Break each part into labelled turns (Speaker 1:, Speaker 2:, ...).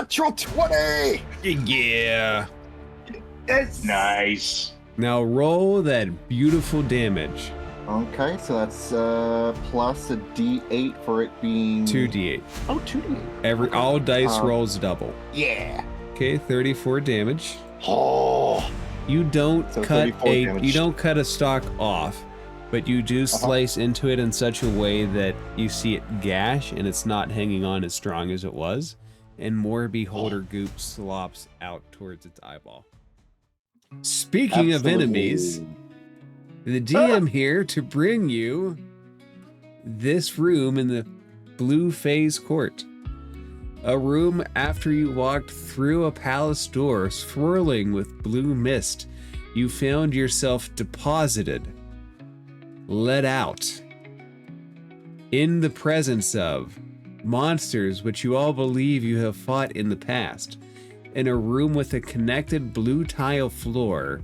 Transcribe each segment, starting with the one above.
Speaker 1: Natural 20!
Speaker 2: Yeah.
Speaker 1: It's
Speaker 3: Nice.
Speaker 2: Now roll that beautiful damage.
Speaker 1: Okay, so that's plus a D8 for it being
Speaker 2: 2d8.
Speaker 1: Oh, 2D8.
Speaker 2: All dice rolls double.
Speaker 1: Yeah.
Speaker 2: Okay, 34 damage.
Speaker 1: Oh.
Speaker 2: You don't
Speaker 1: So
Speaker 2: cut
Speaker 1: 34 damage.
Speaker 2: you don't cut a stalk off, but you do slice into it in such a way that you see it gash and it's not hanging on as strong as it was, and more beholder goop slops out towards its eyeball. Speaking of enemies, the DM here to bring you this room in the Blue Fey's court. A room after you walked through a palace door swirling with blue mist, you found yourself deposited, let out, in the presence of monsters which you all believe you have fought in the past, in a room with a connected blue tile floor,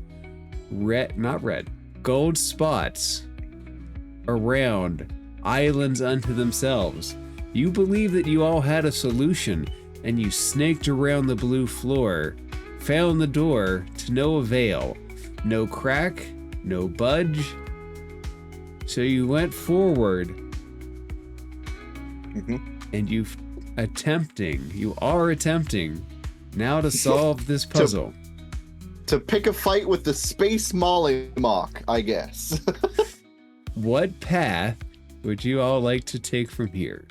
Speaker 2: gold spots around, islands unto themselves. You believe that you all had a solution, and you snaked around the blue floor, found the door to no avail, no crack, no budge. So you went forward, and you are attempting now to solve this puzzle.
Speaker 1: To pick a fight with the Space Mollymawk, I guess.
Speaker 2: What path would you all like to take from here?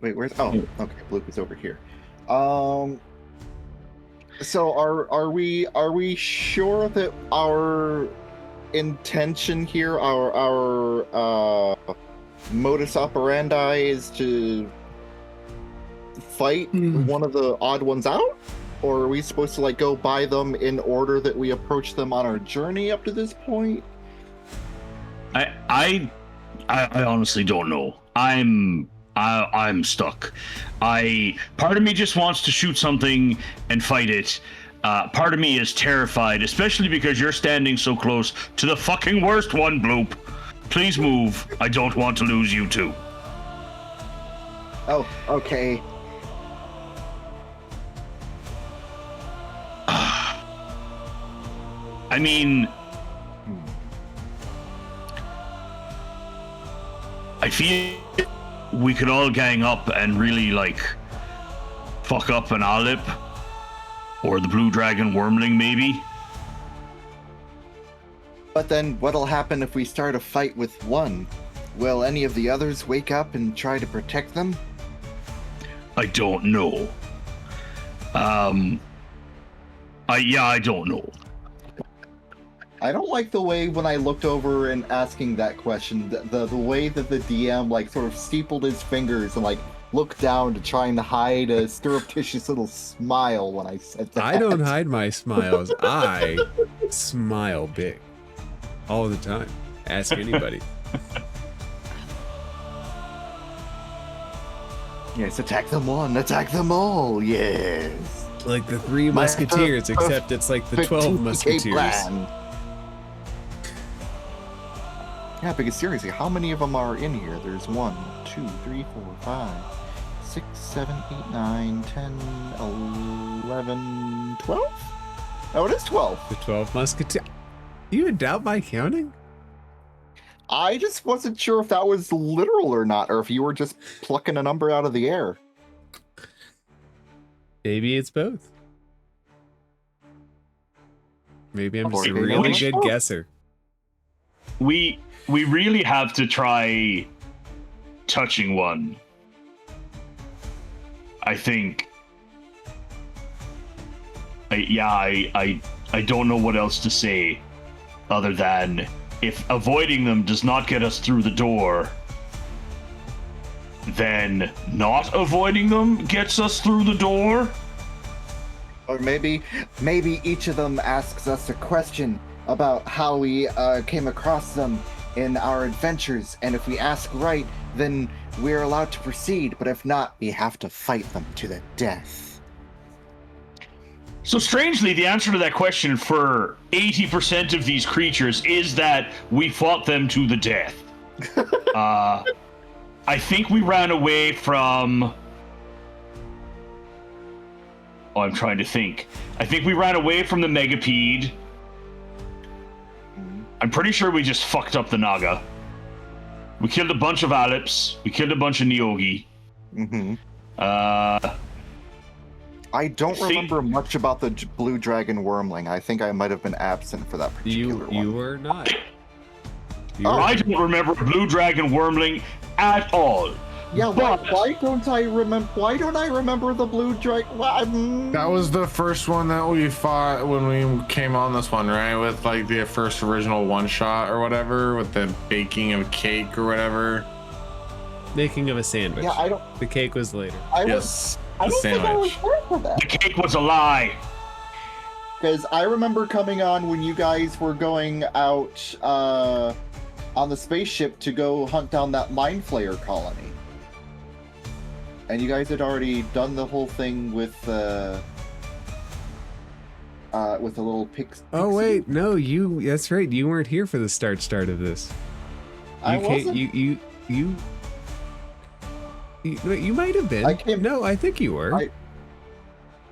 Speaker 1: Wait, where's... Oh, okay, Luke is over here. So are we sure that our intention here, our modus operandi is to fight one of the odd ones out? Or are we supposed to like go by them in order that we approach them on our journey up to this point?
Speaker 3: I honestly don't know. I'm stuck. Part of me just wants to shoot something and fight it. Part of me is terrified, especially because you're standing so close to the fucking worst one, Bloop. Please move. I don't want to lose you too.
Speaker 1: Oh, okay.
Speaker 3: I mean, I feel we could all gang up and really like fuck up an Olip or the Blue Dragon Wormling maybe.
Speaker 1: But then what'll happen if we start a fight with one? Will any of the others wake up and try to protect them?
Speaker 3: I don't know. I don't know.
Speaker 1: I don't like the way when I looked over and asking that question, the way that the DM like sort of steepled his fingers and like looked down to trying to hide a surreptitious little smile when I said that.
Speaker 2: I don't hide my smiles. I smile big all the time. Ask anybody.
Speaker 1: Yes, attack them one, attack them all, yes.
Speaker 2: Like the Three Musketeers, except it's like the 12 Musketeers.
Speaker 1: Plan. Yeah, because seriously, how many of them are in here? There's 1, 2, 3, 4, 5, 6, 7, 8, 9, 10, 11, 12? Oh, it is 12.
Speaker 2: The 12 Musketeers. Do you doubt my counting?
Speaker 1: I just wasn't sure if that was literal or not, or if you were just plucking a number out of the air.
Speaker 2: Maybe it's both. Maybe I'm just a really good guesser.
Speaker 3: We really have to try touching one. I think. I don't know what else to say other than if avoiding them does not get us through the door, then not avoiding them gets us through the door.
Speaker 1: Or maybe each of them asks us a question about how we came across them in our adventures, and if we ask right, then we're allowed to proceed, but if not, we have to fight them to the death.
Speaker 3: So strangely, the answer to that question for 80% of these creatures is that we fought them to the death. I think we ran away from... Oh, I'm trying to think. I think we ran away from the Megapede. I'm pretty sure we just fucked up the Naga. We killed a bunch of Alips. We killed a bunch of Neogi.
Speaker 1: Mm-hmm.
Speaker 3: I
Speaker 1: I don't remember much about the Blue Dragon Wormling. I think I might have been absent for that particular one.
Speaker 2: You were not.
Speaker 3: I don't remember Blue Dragon Wormling at all.
Speaker 1: Yeah,
Speaker 3: but...
Speaker 1: why don't I remember the Blue Dragon?
Speaker 4: That was the first one that we fought when we came on this one, right? With like the first original one shot or whatever, with the baking of cake or whatever.
Speaker 2: Making of a sandwich.
Speaker 1: Yeah, I don't.
Speaker 2: The cake was later.
Speaker 1: I don't think I was there for that.
Speaker 3: The cake was a lie.
Speaker 1: Because I remember coming on when you guys were going out on the spaceship to go hunt down that Mind Flayer colony. And you guys had already done the whole thing with the little pixie.
Speaker 2: Oh wait, no, that's right. You weren't here for the start of this.
Speaker 1: I wasn't.
Speaker 2: You might have been. No, I think you were.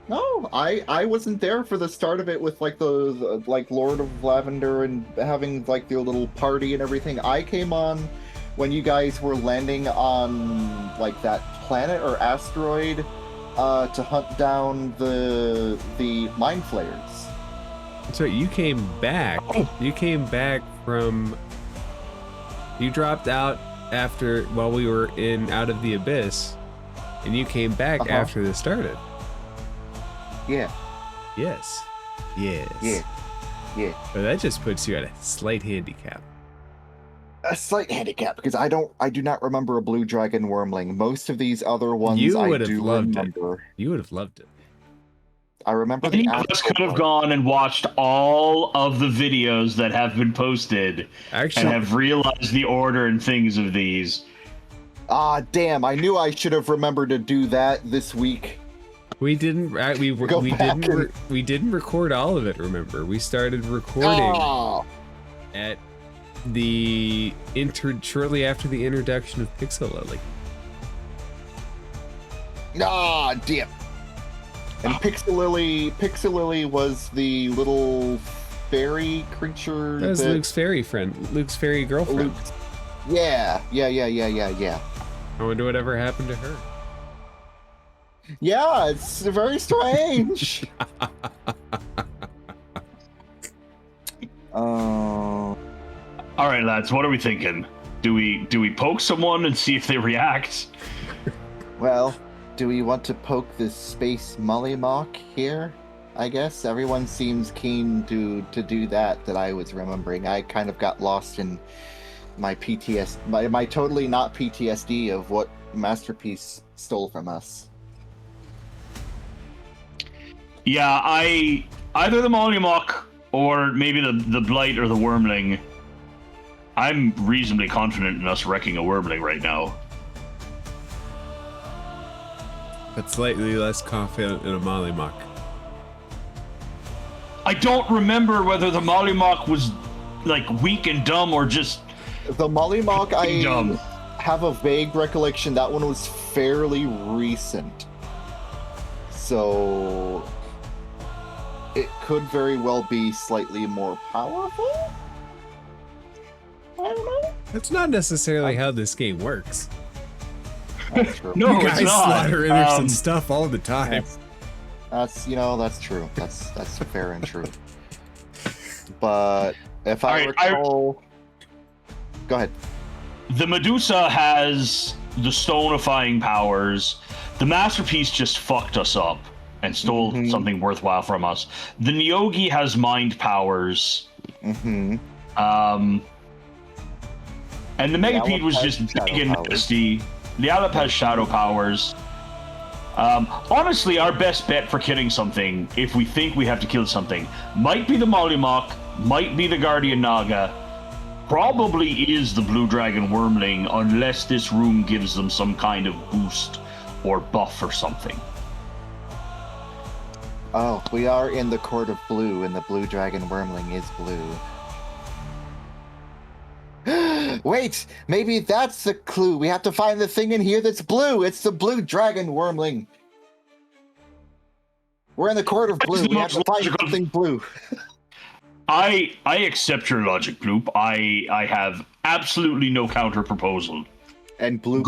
Speaker 1: No, I wasn't there for the start of it with like the like Lord of Lavender and having like the little party and everything. I came on when you guys were landing on like that planet or asteroid to hunt down the Mind Flayers.
Speaker 2: So you came back. You came back from. You dropped out while we were out of the abyss, and you came back after this started.
Speaker 1: Yeah.
Speaker 2: Yes. Yes.
Speaker 1: Yeah. Yeah.
Speaker 2: So that just puts you at a slight handicap.
Speaker 1: A slight handicap because I do not remember a Blue Dragon Wormling. Most of these other ones
Speaker 2: You
Speaker 1: I
Speaker 2: would have
Speaker 1: do
Speaker 2: loved
Speaker 1: remember.
Speaker 2: it. You would have loved it.
Speaker 1: I remember
Speaker 3: Any of us could have gone and watched all of the videos that have been posted and have realized the order and things of these.
Speaker 1: Ah, damn! I knew I should have remembered to do that this week.
Speaker 2: We didn't. We didn't record all of it. Remember, we started recording at the shortly after the introduction of Pixel Lily.
Speaker 1: Ah, damn! And Pixel Lily was the little fairy creature.
Speaker 2: That was Luke's fairy friend. Luke's fairy girlfriend.
Speaker 1: Yeah.
Speaker 2: I wonder whatever happened to her.
Speaker 1: Yeah, it's very strange.
Speaker 3: All right, lads, what are we thinking? Do we poke someone and see if they react?
Speaker 1: Well, do we want to poke this space Mollymock here? I guess everyone seems keen to do that I was remembering. I kind of got lost in my my totally not PTSD of what Masterpiece stole from us.
Speaker 3: Yeah, either the Mollymock or maybe the Blight or the Wormling. I'm reasonably confident in us wrecking a Wormling right now.
Speaker 2: But slightly less confident in a Mollymock.
Speaker 3: I don't remember whether the Mollymock was like weak and dumb or just
Speaker 1: the Mollymock.
Speaker 3: Dumb.
Speaker 1: Have a vague recollection that one was fairly recent, so it could very well be slightly more powerful. I don't know.
Speaker 2: That's not necessarily how this game works.
Speaker 1: That's true.
Speaker 3: No,
Speaker 2: you guys
Speaker 3: it's not.
Speaker 2: slaughter innocent stuff all the time.
Speaker 1: That's true. That's fair and true. But if I recall, go ahead.
Speaker 3: The Medusa has the stonifying powers. The Masterpiece just fucked us up and stole something worthwhile from us. The Neogi has mind powers. And the Megapede was just big and nasty. The Alip has shadow powers. Honestly, our best bet for killing something, if we think we have to kill something, might be the Mollymock, might be the Guardian Naga, probably is the Blue Dragon Wormling, unless this room gives them some kind of boost or buff or something.
Speaker 1: Oh, we are in the Court of Blue, and the Blue Dragon Wormling is blue. Wait, maybe that's the clue. We have to find the thing in here that's blue. It's the blue dragon wormling. We're in the court of blue. We have to find something blue.
Speaker 3: I accept your logic, Bloop. I have absolutely no counter proposal.
Speaker 1: And Bloop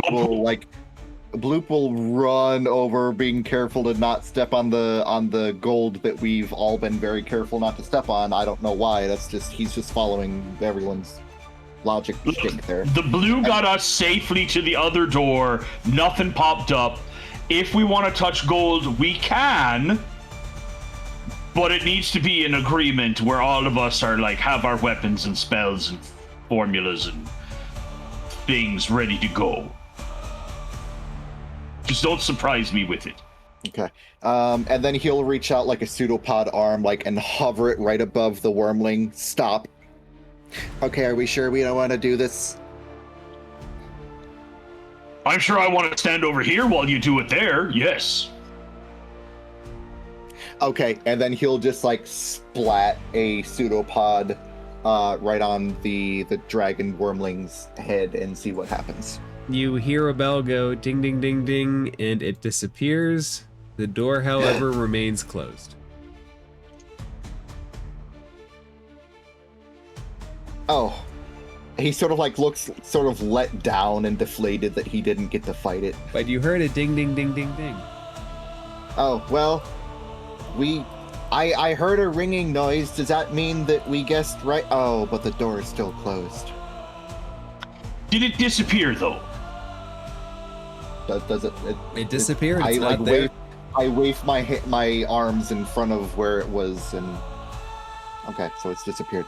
Speaker 1: will run over, being careful to not step on the gold that we've all been very careful not to step on. I don't know why. He's just following everyone's logic stick there.
Speaker 3: The blue got us safely to the other door. Nothing popped up. If we want to touch gold, we can. But it needs to be an agreement where all of us are like have our weapons and spells and formulas and things ready to go. Just don't surprise me with it.
Speaker 1: Okay. And then he'll reach out like a pseudopod arm, and hover it right above the wormling. Stop. Okay, are we sure we don't want to do this?
Speaker 3: I'm sure I want to stand over here while you do it there. Yes.
Speaker 1: Okay, and then he'll just splat a pseudopod right on the dragon wormling's head and see what happens.
Speaker 2: You hear a bell go ding ding ding ding and it disappears. The door, however, remains closed.
Speaker 1: Oh. He sort of looks sort of let down and deflated that he didn't get to fight it.
Speaker 2: But you heard a ding ding ding ding ding.
Speaker 1: Oh, well, I heard a ringing noise. Does that mean that we guessed right? Oh, but the door is still closed.
Speaker 3: Did it disappear though?
Speaker 1: Does it?
Speaker 2: It disappeared. It's
Speaker 1: I
Speaker 2: not there.
Speaker 1: wave my arms in front of where it was, and okay, so it's disappeared.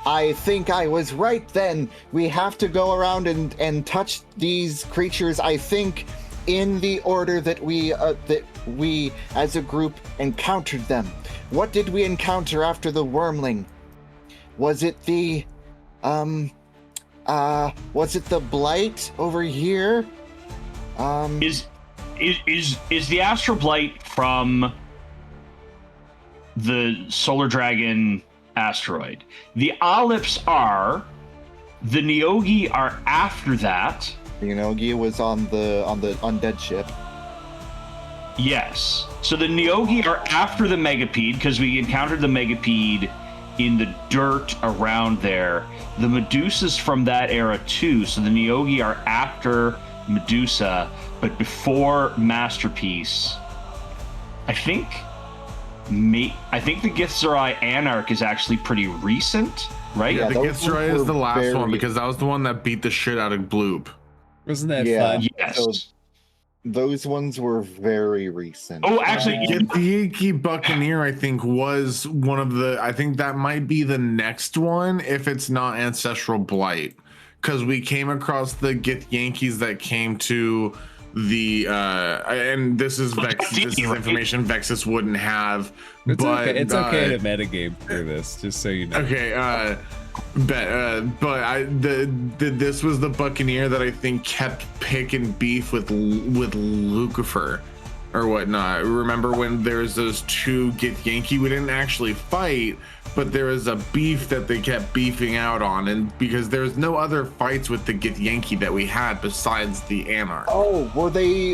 Speaker 1: I think I was right then. We have to go around and touch these creatures. I think in the order that we as a group encountered them. What did we encounter after the wormling? Was it the blight over here?
Speaker 3: Is the astral blight from the solar dragon asteroid? The Onyx are. The Neogi are after that.
Speaker 1: The Neogi was on the undead ship.
Speaker 3: Yes. So the Neogi are after the Megapede because we encountered the Megapede in the dirt around there. The Medusa's from that era too. So the Neogi are after Medusa, but before Masterpiece. I think the Githzerai Anarch is actually pretty recent, right?
Speaker 4: Yeah, the
Speaker 1: those
Speaker 4: Githzerai is the last one
Speaker 1: very-
Speaker 4: because that was the one that beat the shit out of Bloop.
Speaker 2: Wasn't that
Speaker 1: Yeah.
Speaker 2: fun?
Speaker 3: Yes.
Speaker 1: So those ones were very recent.
Speaker 3: Oh, actually,
Speaker 4: The Yankee Buccaneer, I think, was one of the. I think that might be the next one if it's not Ancestral Blight, because we came across the Gith Yankees that came to the. And this is Vex. This is information Vexus wouldn't have.
Speaker 2: It's
Speaker 4: but
Speaker 2: okay. It's okay to metagame through this, just so you know.
Speaker 4: Okay. This was the Buccaneer that I think kept picking beef with Lucifer or whatnot. Remember when there's those two Gith Yankee? We didn't actually fight, but there was a beef that they kept beefing out on, and because there's no other fights with the Gith Yankee that we had besides the Anarch.
Speaker 1: Oh, was he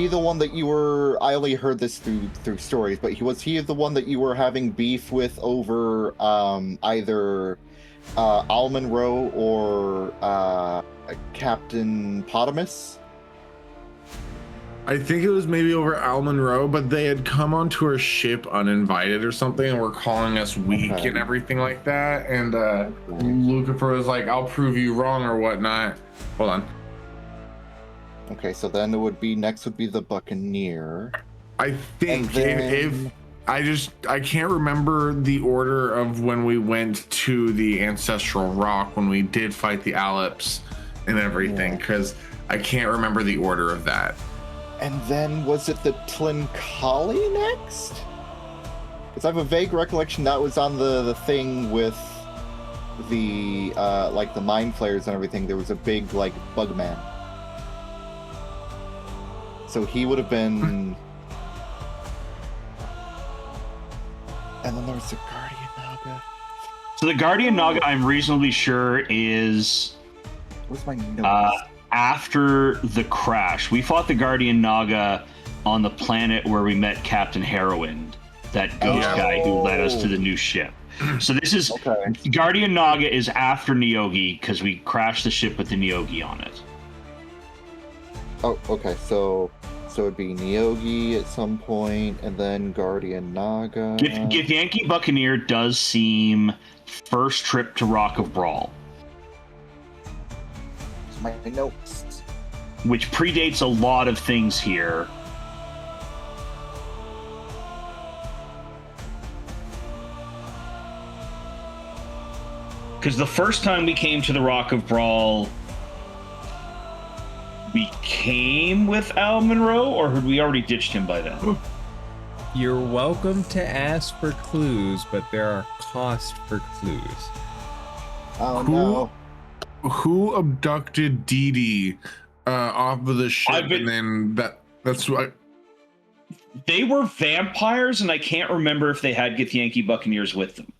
Speaker 1: the one that you were? I only heard this through stories, but was he the one that you were having beef with over either Almonroe or Captain Potamus?
Speaker 4: I think it was maybe over Almonroe, but they had come onto our ship uninvited or something and were calling us weak and everything like that. And Lucifer was like, I'll prove you wrong or whatnot. Hold on.
Speaker 1: Okay, so then it would be next would be the Buccaneer.
Speaker 4: I think if I can't remember the order of when we went to the Ancestral Rock when we did fight the Aleps and everything, because I can't remember the order of that.
Speaker 1: And then was it the Tlinkali next? Because I have a vague recollection that was on the thing with the the mind flayers and everything. There was a big bug man. So he would have been. And then there was the Guardian Naga.
Speaker 3: So the Guardian Naga, I'm reasonably sure, is
Speaker 1: Where's my notes?
Speaker 3: after the crash. We fought the Guardian Naga on the planet where we met Captain Heroin, that ghost guy who led us to the new ship. So this is Guardian Naga is after Nyogi because we crashed the ship with the Nyogi on it.
Speaker 1: Oh, okay. So it'd be Nyogi at some point, and then Guardian Naga.
Speaker 3: Githyanki Buccaneer does seem first trip to Rock of Brawl,
Speaker 1: My notes.
Speaker 3: which predates a lot of things here. Because the first time we came to the Rock of Brawl, we came with Al Monroe, or had we already ditched him by then?
Speaker 2: You're welcome to ask for clues, but there are costs for clues.
Speaker 1: Oh
Speaker 4: Who-
Speaker 1: no.
Speaker 4: Who abducted Dee Dee off of the ship, and then that's what.
Speaker 3: They were vampires, and I can't remember if they had Githyanki Buccaneers with them.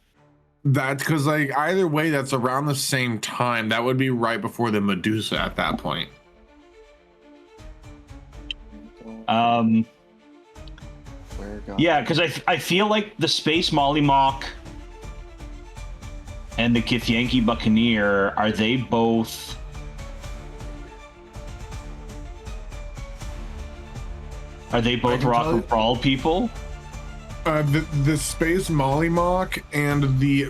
Speaker 4: That's because, like, either way, that's around the same time. That would be right before the Medusa at that point.
Speaker 3: Yeah, because I feel like the Space Mollymawk and the Githyanki Buccaneer, are they both... Are they both Rock of Brawl people?
Speaker 4: The Space Mollymawk and the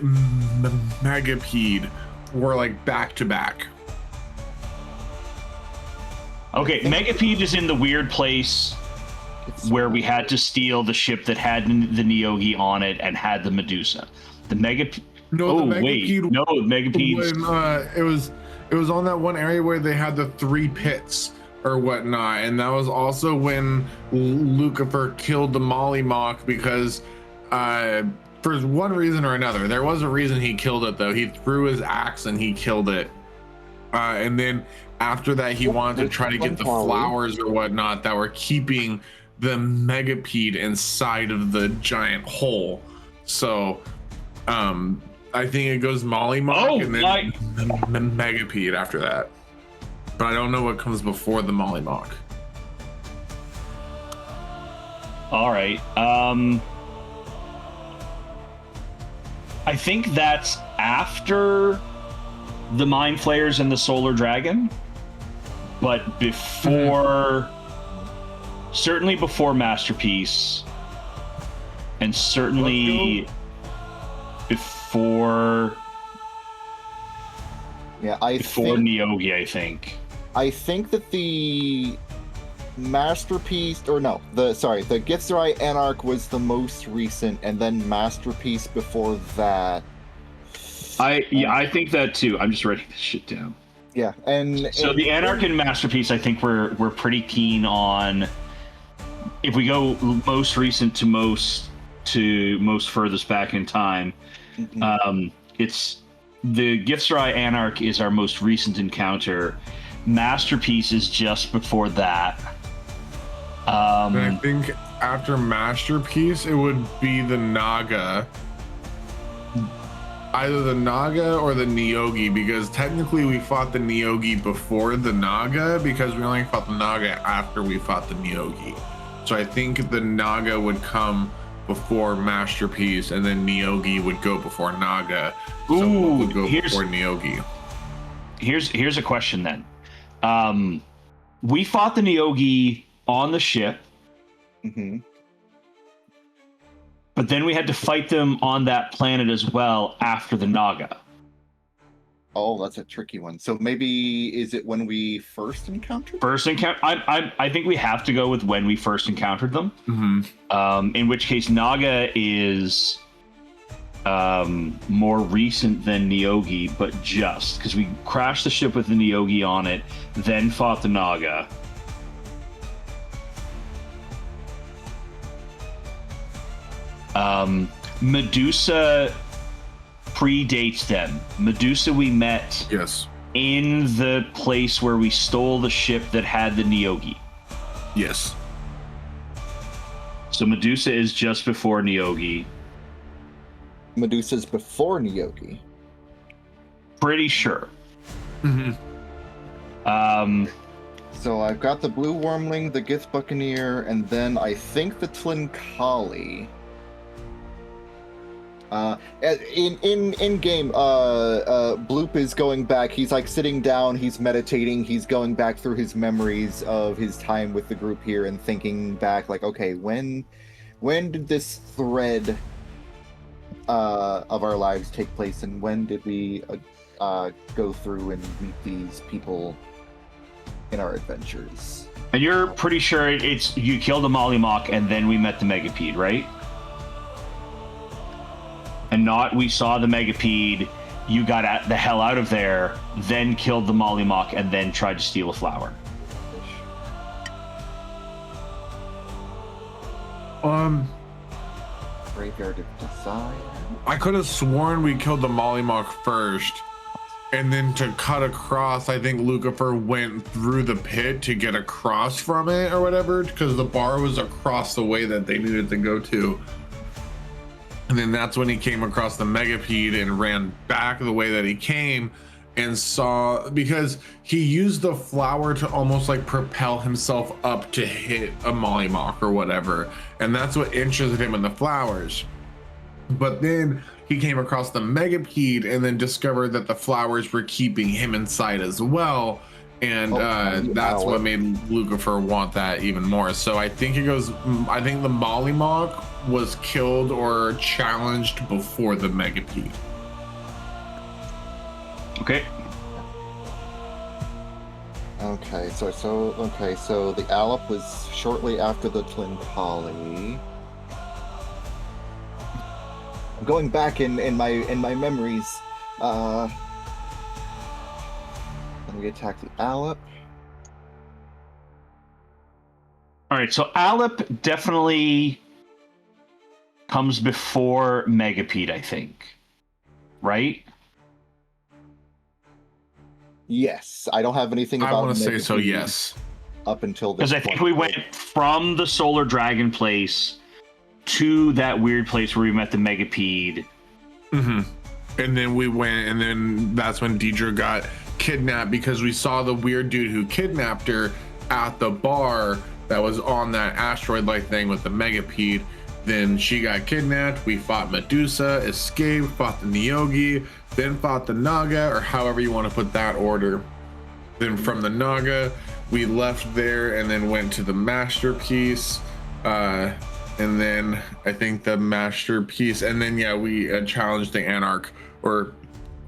Speaker 4: Megapede were like back to back.
Speaker 3: Okay, Megapede is in the weird place where we had to steal the ship that had the Nyogi on it and had the Medusa. The Megapede...
Speaker 4: No,
Speaker 3: Oh,
Speaker 4: the
Speaker 3: wait.
Speaker 4: Megapede.
Speaker 3: No, Megapede's...
Speaker 4: When, it was on that one area where they had the 3 pits or whatnot, and that was also when Lucifer killed the Mollymawk because for one reason or another. There was a reason he killed it, though. He threw his axe and he killed it, and then after that he wanted to try to get the flowers or whatnot that were keeping the Megapede inside of the giant hole. So I think it goes Mollymawk and then Megapede after that. But I don't know what comes before the Mollymawk.
Speaker 3: All right. I think that's after the Mind Flayers and the Solar Dragon, but before, certainly before Masterpiece, and certainly before Nyogi, I think.
Speaker 1: I think that the Masterpiece, or no, the Githzerai Anarch was the most recent, and then Masterpiece before that.
Speaker 3: I think that too. I'm just writing this shit down.
Speaker 1: Yeah, and
Speaker 3: so the Anarch and Masterpiece, I think we're pretty keen on. If we go most recent to most furthest back in time, it's the Githzerai Anarch is our most recent encounter. Masterpiece is just before that.
Speaker 4: And I think after Masterpiece, it would be the Naga. Either the Naga or the Nyogi, because technically we fought the Nyogi before the Naga, because we only fought the Naga after we fought the Nyogi. So I think the Naga would come before Masterpiece, and then Nyogi would go before Naga.
Speaker 3: Ooh,
Speaker 4: would go before Nyogi.
Speaker 3: Here's a question then. We fought the Nyogi on the ship, but then we had to fight them on that planet as well after the Naga.
Speaker 1: Oh, that's a tricky one. So maybe is it when we first encountered?
Speaker 3: I think we have to go with when we first encountered them. In which case, Naga is more recent than Nyogi, but just because we crashed the ship with the Nyogi on it, then fought the Naga. Medusa predates them. Medusa we met in the place where we stole the ship that had the Nyogi.
Speaker 4: Yes.
Speaker 3: So Medusa is just before Nyogi.
Speaker 1: Medusa's before Nyogi.
Speaker 3: pretty sure.
Speaker 4: Mm-hmm.
Speaker 1: So I've got the Blue Wormling, the Gith Buccaneer, and then I think the Tlinkali. In game, Bloop is going back. He's like sitting down. He's meditating. He's going back through his memories of his time with the group here and thinking back, like, okay, when did this thread of our lives take place, and when did we go through and meet these people in our adventures?
Speaker 3: And you're pretty sure it's you killed the Mollymawk and then we met the Megapede, right? And not we saw the Megapede, you got the hell out of there, then killed the Mollymawk, and then tried to steal a flower.
Speaker 1: Graveyard of Desire.
Speaker 4: I could have sworn we killed the Mollymawk first, and then to cut across, I think Lucifer went through the pit to get across from it or whatever, because the bar was across the way that they needed to go to. And then that's when he came across the Megapede and ran back the way that he came and saw, because he used the flower to almost like propel himself up to hit a Mollymawk or whatever. And that's what interested him in the flowers. But then he came across the Megapede and then discovered that the flowers were keeping him inside as well. And that's what made Lucifer want that even more. So I think the Mollymawk was killed or challenged before the Megapede.
Speaker 3: Okay.
Speaker 1: Okay, so the Alep was shortly after the Tlinkali. I'm going back in my memories. Then we attack the Alep.
Speaker 3: All right, so Alep definitely comes before Megapede, I think. Right?
Speaker 1: Yes, I don't have anything about.
Speaker 4: I want to say so.
Speaker 1: Megapede
Speaker 4: Yes.
Speaker 1: Up until this.
Speaker 3: Because I think we went from the Solar Dragon place to that weird place where we met the Megapede.
Speaker 4: Mm-hmm. And then we went, and then that's when Deidre got kidnapped because we saw the weird dude who kidnapped her at the bar that was on that asteroid-like thing with the Megapede. Then she got kidnapped. We fought Medusa, escaped, fought the Nyogi, then fought the Naga, or however you want to put that order. Then from the Naga, we left there and then went to the Masterpiece. And then I think the Masterpiece, and then we challenged the Anarch, or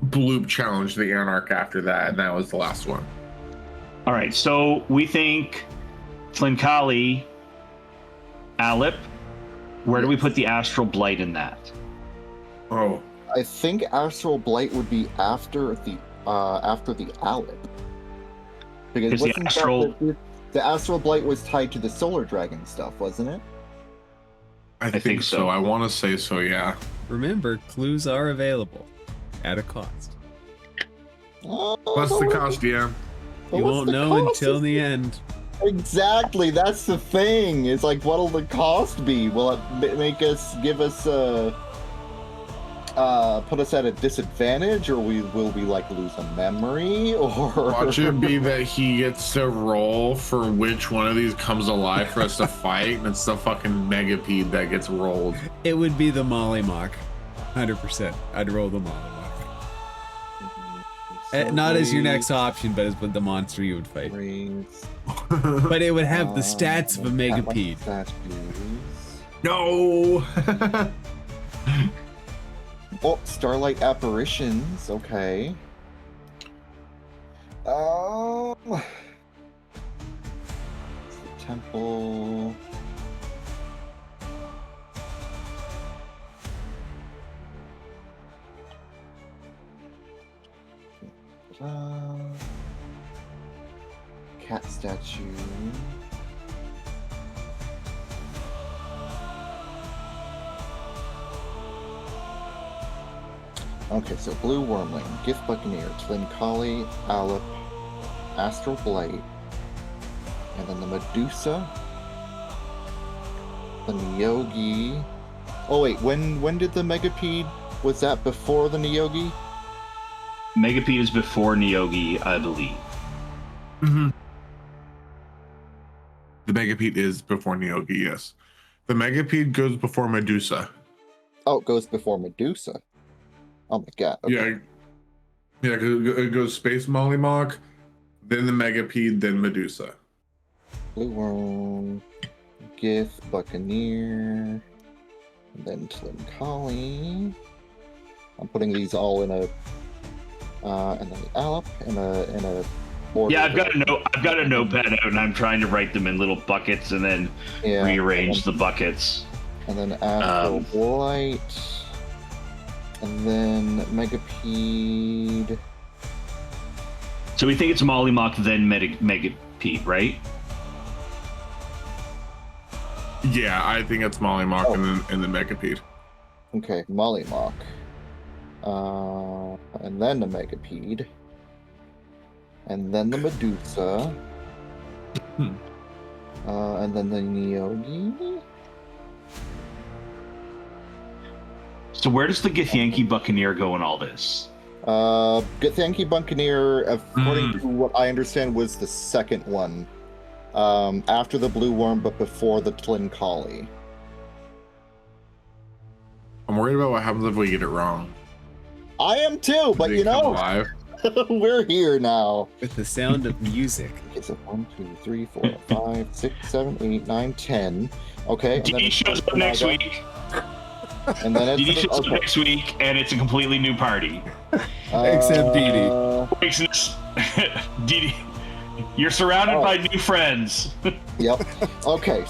Speaker 4: Bloop challenged the Anarch after that, and that was the last one.
Speaker 3: All right, so we think Tlinkali, Alep. Where do we put the Astral Blight in that?
Speaker 4: Oh,
Speaker 1: I think Astral Blight would be after the Alep. Because the Astral Blight was tied to the Solar Dragon stuff, wasn't it?
Speaker 4: I think so. I want to say so, yeah.
Speaker 2: Remember, clues are available at a cost.
Speaker 4: What's the cost, yeah?
Speaker 2: You won't know until the end.
Speaker 1: Exactly, that's the thing. It's like, what'll the cost be? Will it put us at a disadvantage, or will we like lose a memory, or
Speaker 4: watch it be that he gets to roll for which one of these comes alive for us to fight, and it's the fucking Megapede that gets rolled.
Speaker 2: It would be the Mollymawk, 100%. I'd roll the Mollymawk. Not as your next option, but as with the monster you would fight. But it would have the stats of a Megapede.
Speaker 4: No.
Speaker 1: Oh, Starlight Apparitions. Okay. Temple. Cat statue. Okay, so Blue Wormling, Gift Buccaneer, Tlinkali, Alep, Astral Blight, and then the Medusa, the Nyogi. Oh wait, when did the Megapede? Was that before the Nyogi?
Speaker 3: Megapede is before Nyogi, I believe.
Speaker 4: Mm-hmm. The Megapede is before Nyogi, yes. The Megapede goes before Medusa.
Speaker 1: Oh, it goes before Medusa. Oh my god. Okay.
Speaker 4: Yeah, it goes Space Mollymawk, then the Megapede, then Medusa.
Speaker 1: Blue Worm, Gith, Buccaneer, and then Twin Collie. I'm putting these all in a and then the Alep in a order.
Speaker 3: Yeah, I've got a notepad out, and I'm trying to write them in little buckets, and then rearrange the buckets.
Speaker 1: And then Astral Blight, and then Megapede.
Speaker 3: So we think it's Mollymawk, then Megapede, right?
Speaker 4: Yeah, I think it's Mollymawk and then Megapede.
Speaker 1: Okay, Mollymawk. And then the Megapede. And then the Medusa. And then the Nyogi.
Speaker 3: So where does the Githyanki Buccaneer go in all this?
Speaker 1: Githyanki Buccaneer, according to what I understand, was the second one. After the Blue Worm, but before the Twin Collie.
Speaker 4: I'm worried about what happens if we get it wrong.
Speaker 1: I am too, but you know, we're here now.
Speaker 2: With the sound of music.
Speaker 1: It's a 1, 2, 3, 4, 5, 6, 7, 8, 9, 10. Okay.
Speaker 3: DD shows up next week.
Speaker 1: And then
Speaker 3: DD shows up next week, and it's a completely new party.
Speaker 2: Except DD.
Speaker 3: DD, you're surrounded by new friends.
Speaker 1: Yep. Okay.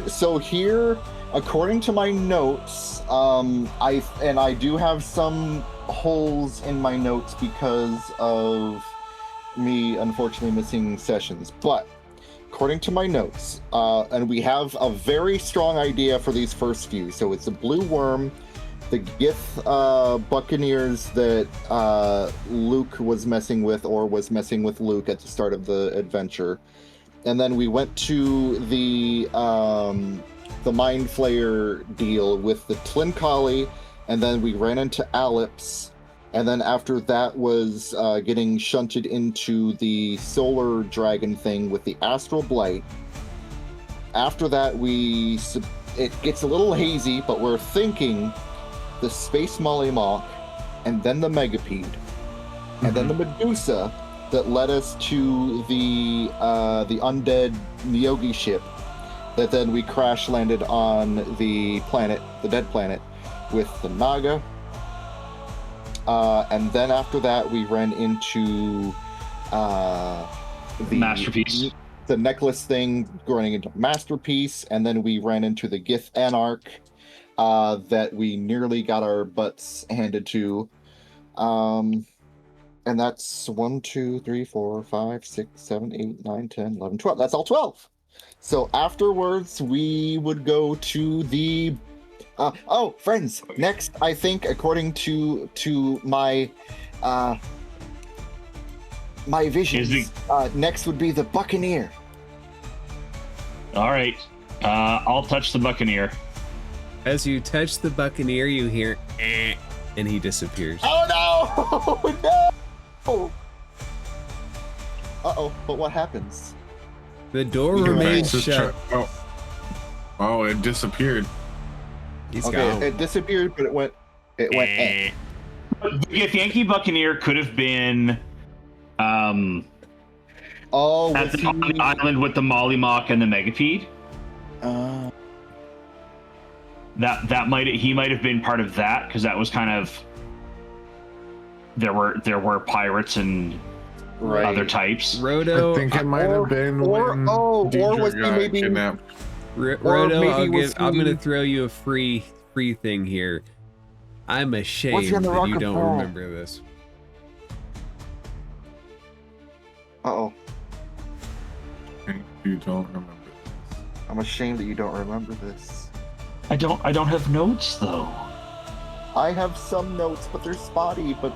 Speaker 1: So here, according to my notes, I do have some holes in my notes because of me unfortunately missing sessions, but according to my notes, and we have a very strong idea for these first few. So it's the Blue Worm, the Gith Buccaneers that Luke was messing with, or was messing with Luke at the start of the adventure, and then we went to the Mind Flayer deal with the Twin Collie, and then we ran into Aleps, and then after that was getting shunted into the Solar Dragon thing with the Astral Blight. After that, it gets a little hazy, but we're thinking the Space Mollymawk, and then the Megapede, and then the Medusa that led us to the undead Nyogi ship, that then we crash landed on the dead planet, with the Naga. And then after that, we ran into the
Speaker 3: Masterpiece.
Speaker 1: The necklace thing running into Masterpiece, and then we ran into the Gith Anarch that we nearly got our butts handed to. And that's 1, 2, 3, 4, 5, 6, 7, 8, 9, 10, 11, 12. That's all 12. So afterwards, we would go to the friends. Next, I think, according to my my visions, next would be the Buccaneer.
Speaker 3: All right, I'll touch the Buccaneer.
Speaker 2: As you touch the Buccaneer, you hear, and he disappears.
Speaker 1: Oh no! No! Uh-oh, but what happens?
Speaker 2: The door remains shut.
Speaker 4: Oh, it disappeared.
Speaker 2: He's gone.
Speaker 1: It disappeared, but it went. The
Speaker 3: Yankee Buccaneer could have been
Speaker 1: on
Speaker 3: the island with the Mollymawk and the Megapede. He might have been part of that, because that was kind of there were pirates and other types.
Speaker 2: Roto,
Speaker 4: I think it might have been when
Speaker 1: or was he maybe
Speaker 4: kidnapped.
Speaker 2: Roto, I'm gonna throw you a free thing here. I'm ashamed that you don't remember this.
Speaker 4: You don't remember this.
Speaker 1: I'm ashamed that you don't remember this.
Speaker 3: I don't have notes though.
Speaker 1: I have some notes, but they're spotty. But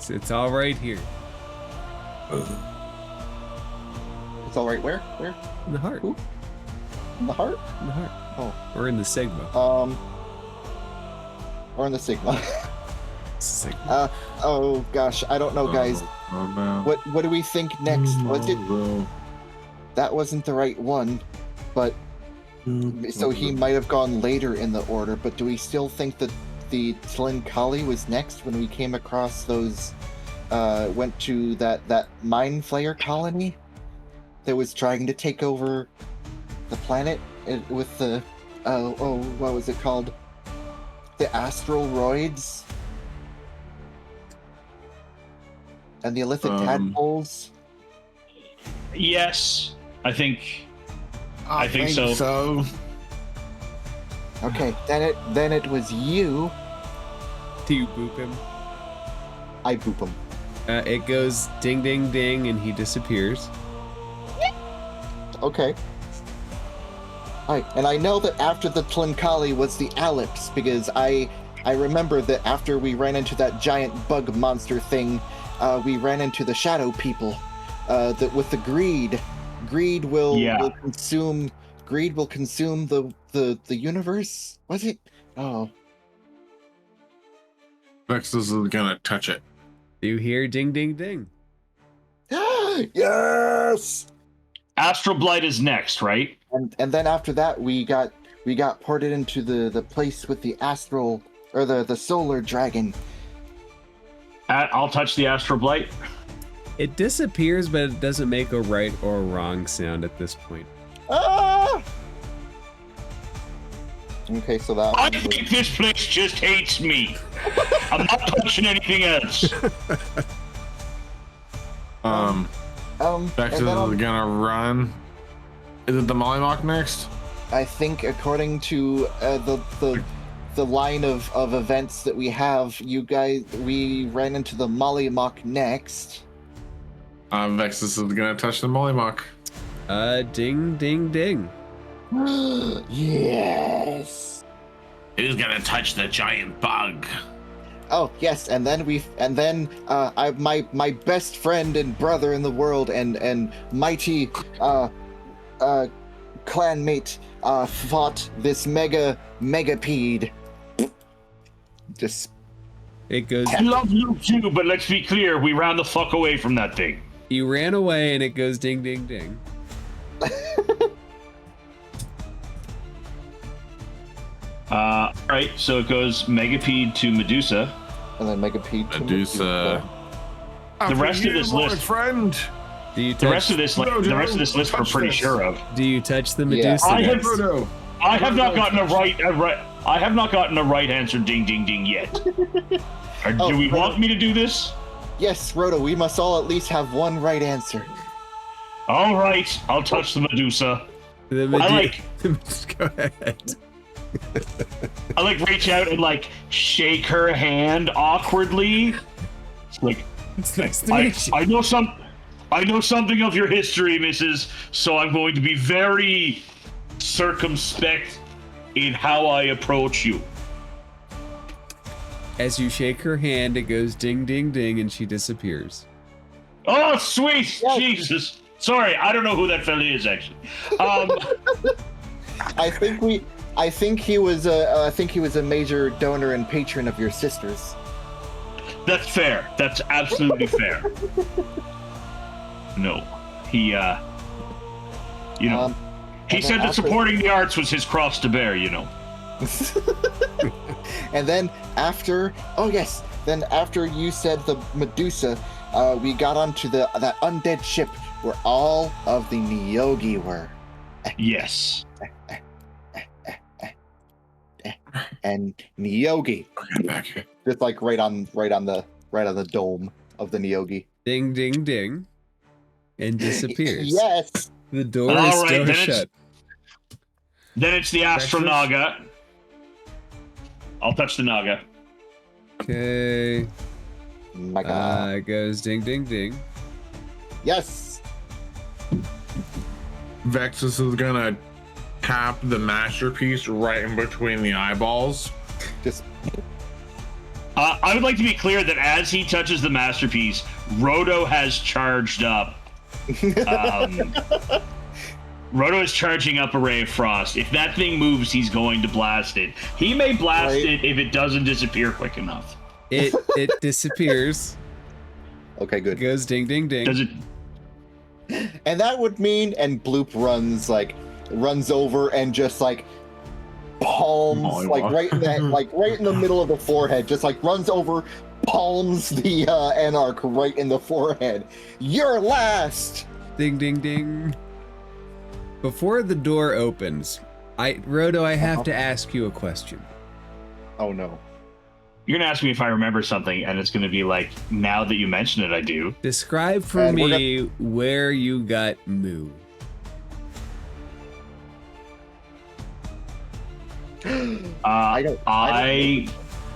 Speaker 2: it's all right here.
Speaker 1: It's all right. Where?
Speaker 2: In the heart.
Speaker 1: Who? In the heart?
Speaker 2: In the heart.
Speaker 1: Oh.
Speaker 2: Or in the Sigma.
Speaker 1: Or in the Sigma. Oh gosh, I don't know, guys.
Speaker 4: Oh, no.
Speaker 1: What do we think next? Was it? That wasn't the right one, but so he might have gone later in the order. But do we still think that the Tlinkali was next when we came across those? Went to that Mind Flayer colony that was trying to take over the planet with the what was it called? The astral roids and the illithid tadpoles.
Speaker 3: Yes, I think so.
Speaker 1: Okay, then it was you.
Speaker 2: Do you boop him?
Speaker 1: I boop him.
Speaker 2: It goes ding ding ding and he disappears.
Speaker 1: Okay. Alright, and I know that after the Tlinkali was the Alex, because I remember that after we ran into that giant bug monster thing, we ran into the shadow people. That with the greed will consume the universe. Was it? Oh.
Speaker 4: Vexus is gonna touch it.
Speaker 2: Do you hear ding ding ding?
Speaker 1: Yes.
Speaker 3: Astral Blight is next, right?
Speaker 1: And then after that we got ported into the place with the astral or the solar dragon.
Speaker 3: I'll touch the Astral Blight.
Speaker 2: It disappears, but it doesn't make a right or a wrong sound at this point.
Speaker 1: Ah! Okay, so that.
Speaker 3: I think this place just hates me. I'm not touching anything else.
Speaker 4: Vexus is gonna run. Is it the Mollymawk next?
Speaker 1: I think according to the line of events that we have, we ran into the Mollymawk next.
Speaker 4: Vexus is gonna touch the Mollymawk.
Speaker 2: Ding ding ding.
Speaker 1: Yes.
Speaker 4: Who's gonna touch the giant bug?
Speaker 1: Oh yes, and then my best friend and brother in the world and mighty clanmate fought this megapede. Just
Speaker 2: it goes.
Speaker 3: I love you too, but let's be clear, we ran the fuck away from that thing.
Speaker 2: You ran away and it goes ding ding ding.
Speaker 3: Right, so it goes Megapede to Medusa.
Speaker 1: And then Megapede to
Speaker 4: Medusa.
Speaker 3: The rest of this list,
Speaker 4: friend.
Speaker 2: Do you touch,
Speaker 3: the rest of this list we're pretty sure of.
Speaker 2: Do you touch the Medusa?
Speaker 1: Yeah.
Speaker 3: I have not gotten a right answer. Ding ding ding yet. Do we want me to do this?
Speaker 1: Yes, Rhoda, we must all at least have one right answer.
Speaker 3: All right, I'll touch the Medusa.
Speaker 2: Go ahead.
Speaker 3: I reach out and shake her hand awkwardly.
Speaker 2: It's nice to meet you.
Speaker 3: I know something of your history, Mrs. So I'm going to be very circumspect in how I approach you.
Speaker 2: As you shake her hand, it goes ding ding ding and she disappears.
Speaker 3: Oh, sweet!
Speaker 1: Yes.
Speaker 3: Jesus. Sorry, I don't know who that fella is actually.
Speaker 1: I think he was a major donor and patron of your sister's.
Speaker 3: That's fair. That's absolutely fair. No, he he said that supporting the arts was his cross to bear.
Speaker 1: And then after you said the Medusa, we got onto that undead ship where all of the Nyogi were.
Speaker 3: Yes.
Speaker 1: And Nyogi, just right on the dome of the Nyogi.
Speaker 2: Ding ding ding, and disappears.
Speaker 1: Yes.
Speaker 2: The door is still shut.
Speaker 3: Then it's the Astro Naga. I'll touch the Naga.
Speaker 2: Okay.
Speaker 1: My God.
Speaker 2: It goes ding ding ding.
Speaker 1: Yes.
Speaker 4: Vexus is gonna tap the masterpiece right in between the eyeballs.
Speaker 1: Just.
Speaker 3: I would like to be clear that as he touches the masterpiece, Roto has charged up. Roto is charging up a Ray of Frost. If that thing moves, he's going to blast it. He may blast it if it doesn't disappear quick enough.
Speaker 2: It disappears.
Speaker 1: Okay, good.
Speaker 2: It goes ding ding ding.
Speaker 3: Does it?
Speaker 1: And that would mean, and Bloop runs over and just like palms, right in that, right in the middle of the forehead, just like runs over, palms the Anarch right in the forehead. You're last.
Speaker 2: Ding ding ding. Before the door opens, Rodo, I have to ask you a question.
Speaker 1: Oh no.
Speaker 3: You're gonna ask me if I remember something, and it's gonna be like, now that you mention it, I do.
Speaker 2: Describe for
Speaker 1: And
Speaker 2: me where you got Moo.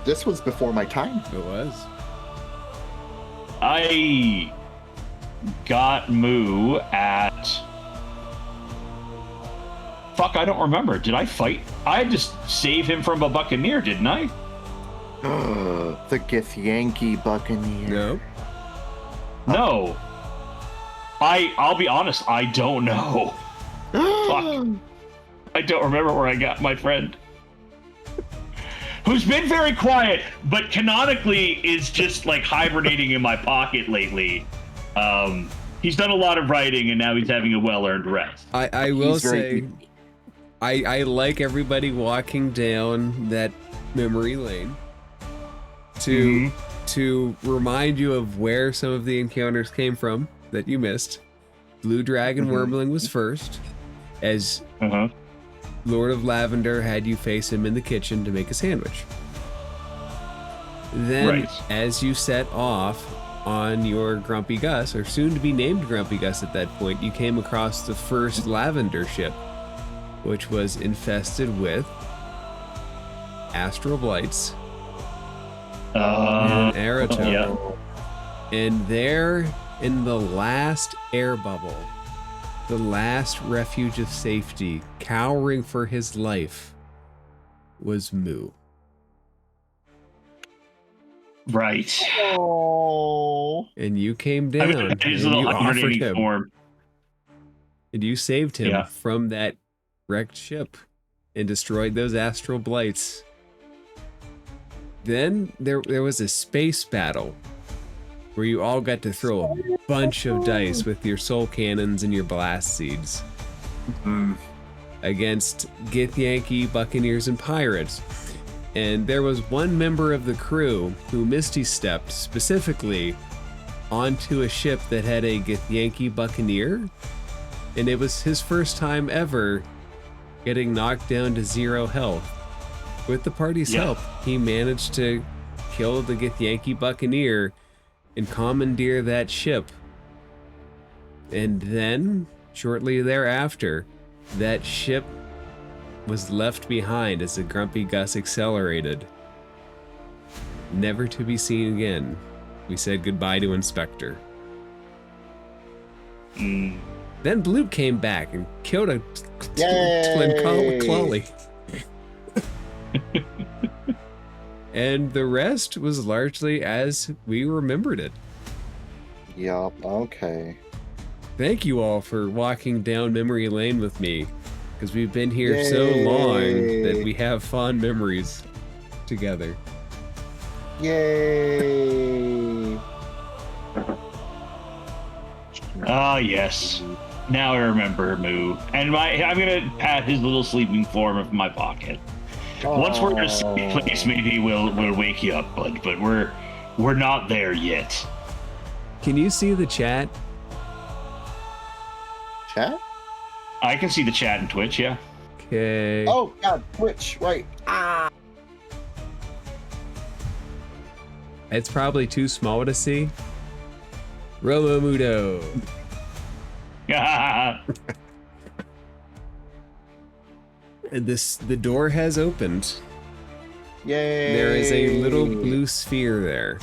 Speaker 1: This was before my time.
Speaker 2: It was.
Speaker 3: I got Moo at. Fuck, I don't remember. Did I fight? I had to save him from a buccaneer, didn't I?
Speaker 1: The Githyanki Buccaneer.
Speaker 2: No.
Speaker 3: No. I'll be honest, I don't know. Fuck. I don't remember where I got my friend. Who's been very quiet, but canonically is just like hibernating in my pocket lately. He's done a lot of writing and now he's having a well-earned rest.
Speaker 2: I will say, I like everybody walking down that memory lane to remind you of where some of the encounters came from that you missed. Blue Dragon Wormling was first, as Lord of Lavender had you face him in the kitchen to make a sandwich. Then, as you set off on your Grumpy Gus, or soon to be named Grumpy Gus at that point, you came across the first Lavender ship, which was infested with Astral Blights and Aerotope.
Speaker 3: Yeah.
Speaker 2: And there, in the last air bubble, the last refuge of safety, cowering for his life, was Moo.
Speaker 3: Right.
Speaker 1: Oh.
Speaker 2: And you came down and
Speaker 3: His
Speaker 2: you
Speaker 3: little
Speaker 2: offered
Speaker 3: hibernating
Speaker 2: him,
Speaker 3: form.
Speaker 2: and you saved him
Speaker 3: Yeah.
Speaker 2: from that wrecked ship and destroyed those astral blights. Then there was a space battle where you all got to throw a bunch of dice with your soul cannons and your blast seeds against Githyanki, Buccaneers, and Pirates. And there was one member of the crew who Misty stepped specifically onto a ship that had a Githyanki Buccaneer, and it was his first time ever getting knocked down to 0 health. With the party's help, he managed to kill the Githyanki Buccaneer and commandeer that ship. And then, shortly thereafter, that ship was left behind as the Grumpy Gus accelerated. Never to be seen again. We said goodbye to Inspector. Then Bloop came back and killed a twin Clawley. And the rest was largely as we remembered it.
Speaker 1: Yup, okay.
Speaker 2: Thank you all for walking down memory lane with me, because we've been here so long that we have fond memories together.
Speaker 1: Yay!
Speaker 3: Ah, yes. Now I remember Moo. And I'm gonna pat his little sleeping form of my pocket. Once we're in a safe place, maybe we'll wake you up, bud. But we're not there yet.
Speaker 2: Can you see the chat?
Speaker 1: Chat?
Speaker 3: I can see the chat in Twitch, yeah.
Speaker 2: Okay.
Speaker 1: Oh, God, Twitch, right. Ah!
Speaker 2: It's probably too small to see. Romomudo. The door has opened.
Speaker 1: Yay!
Speaker 2: There is a little blue sphere there.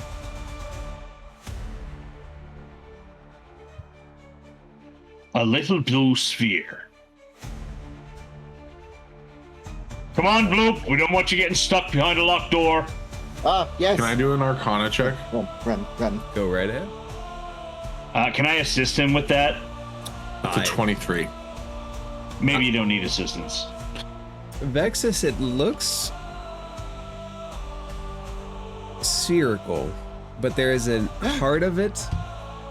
Speaker 3: A little blue sphere. Come on, Bloop. We don't want you getting stuck behind a locked door.
Speaker 1: Ah, yes.
Speaker 4: Can I do an Arcana check?
Speaker 1: Run.
Speaker 2: Go right ahead.
Speaker 3: Can I assist him with that?
Speaker 4: It's a 23.
Speaker 3: Maybe you don't need assistance.
Speaker 2: Vexus, it looks spherical, but there is a part of it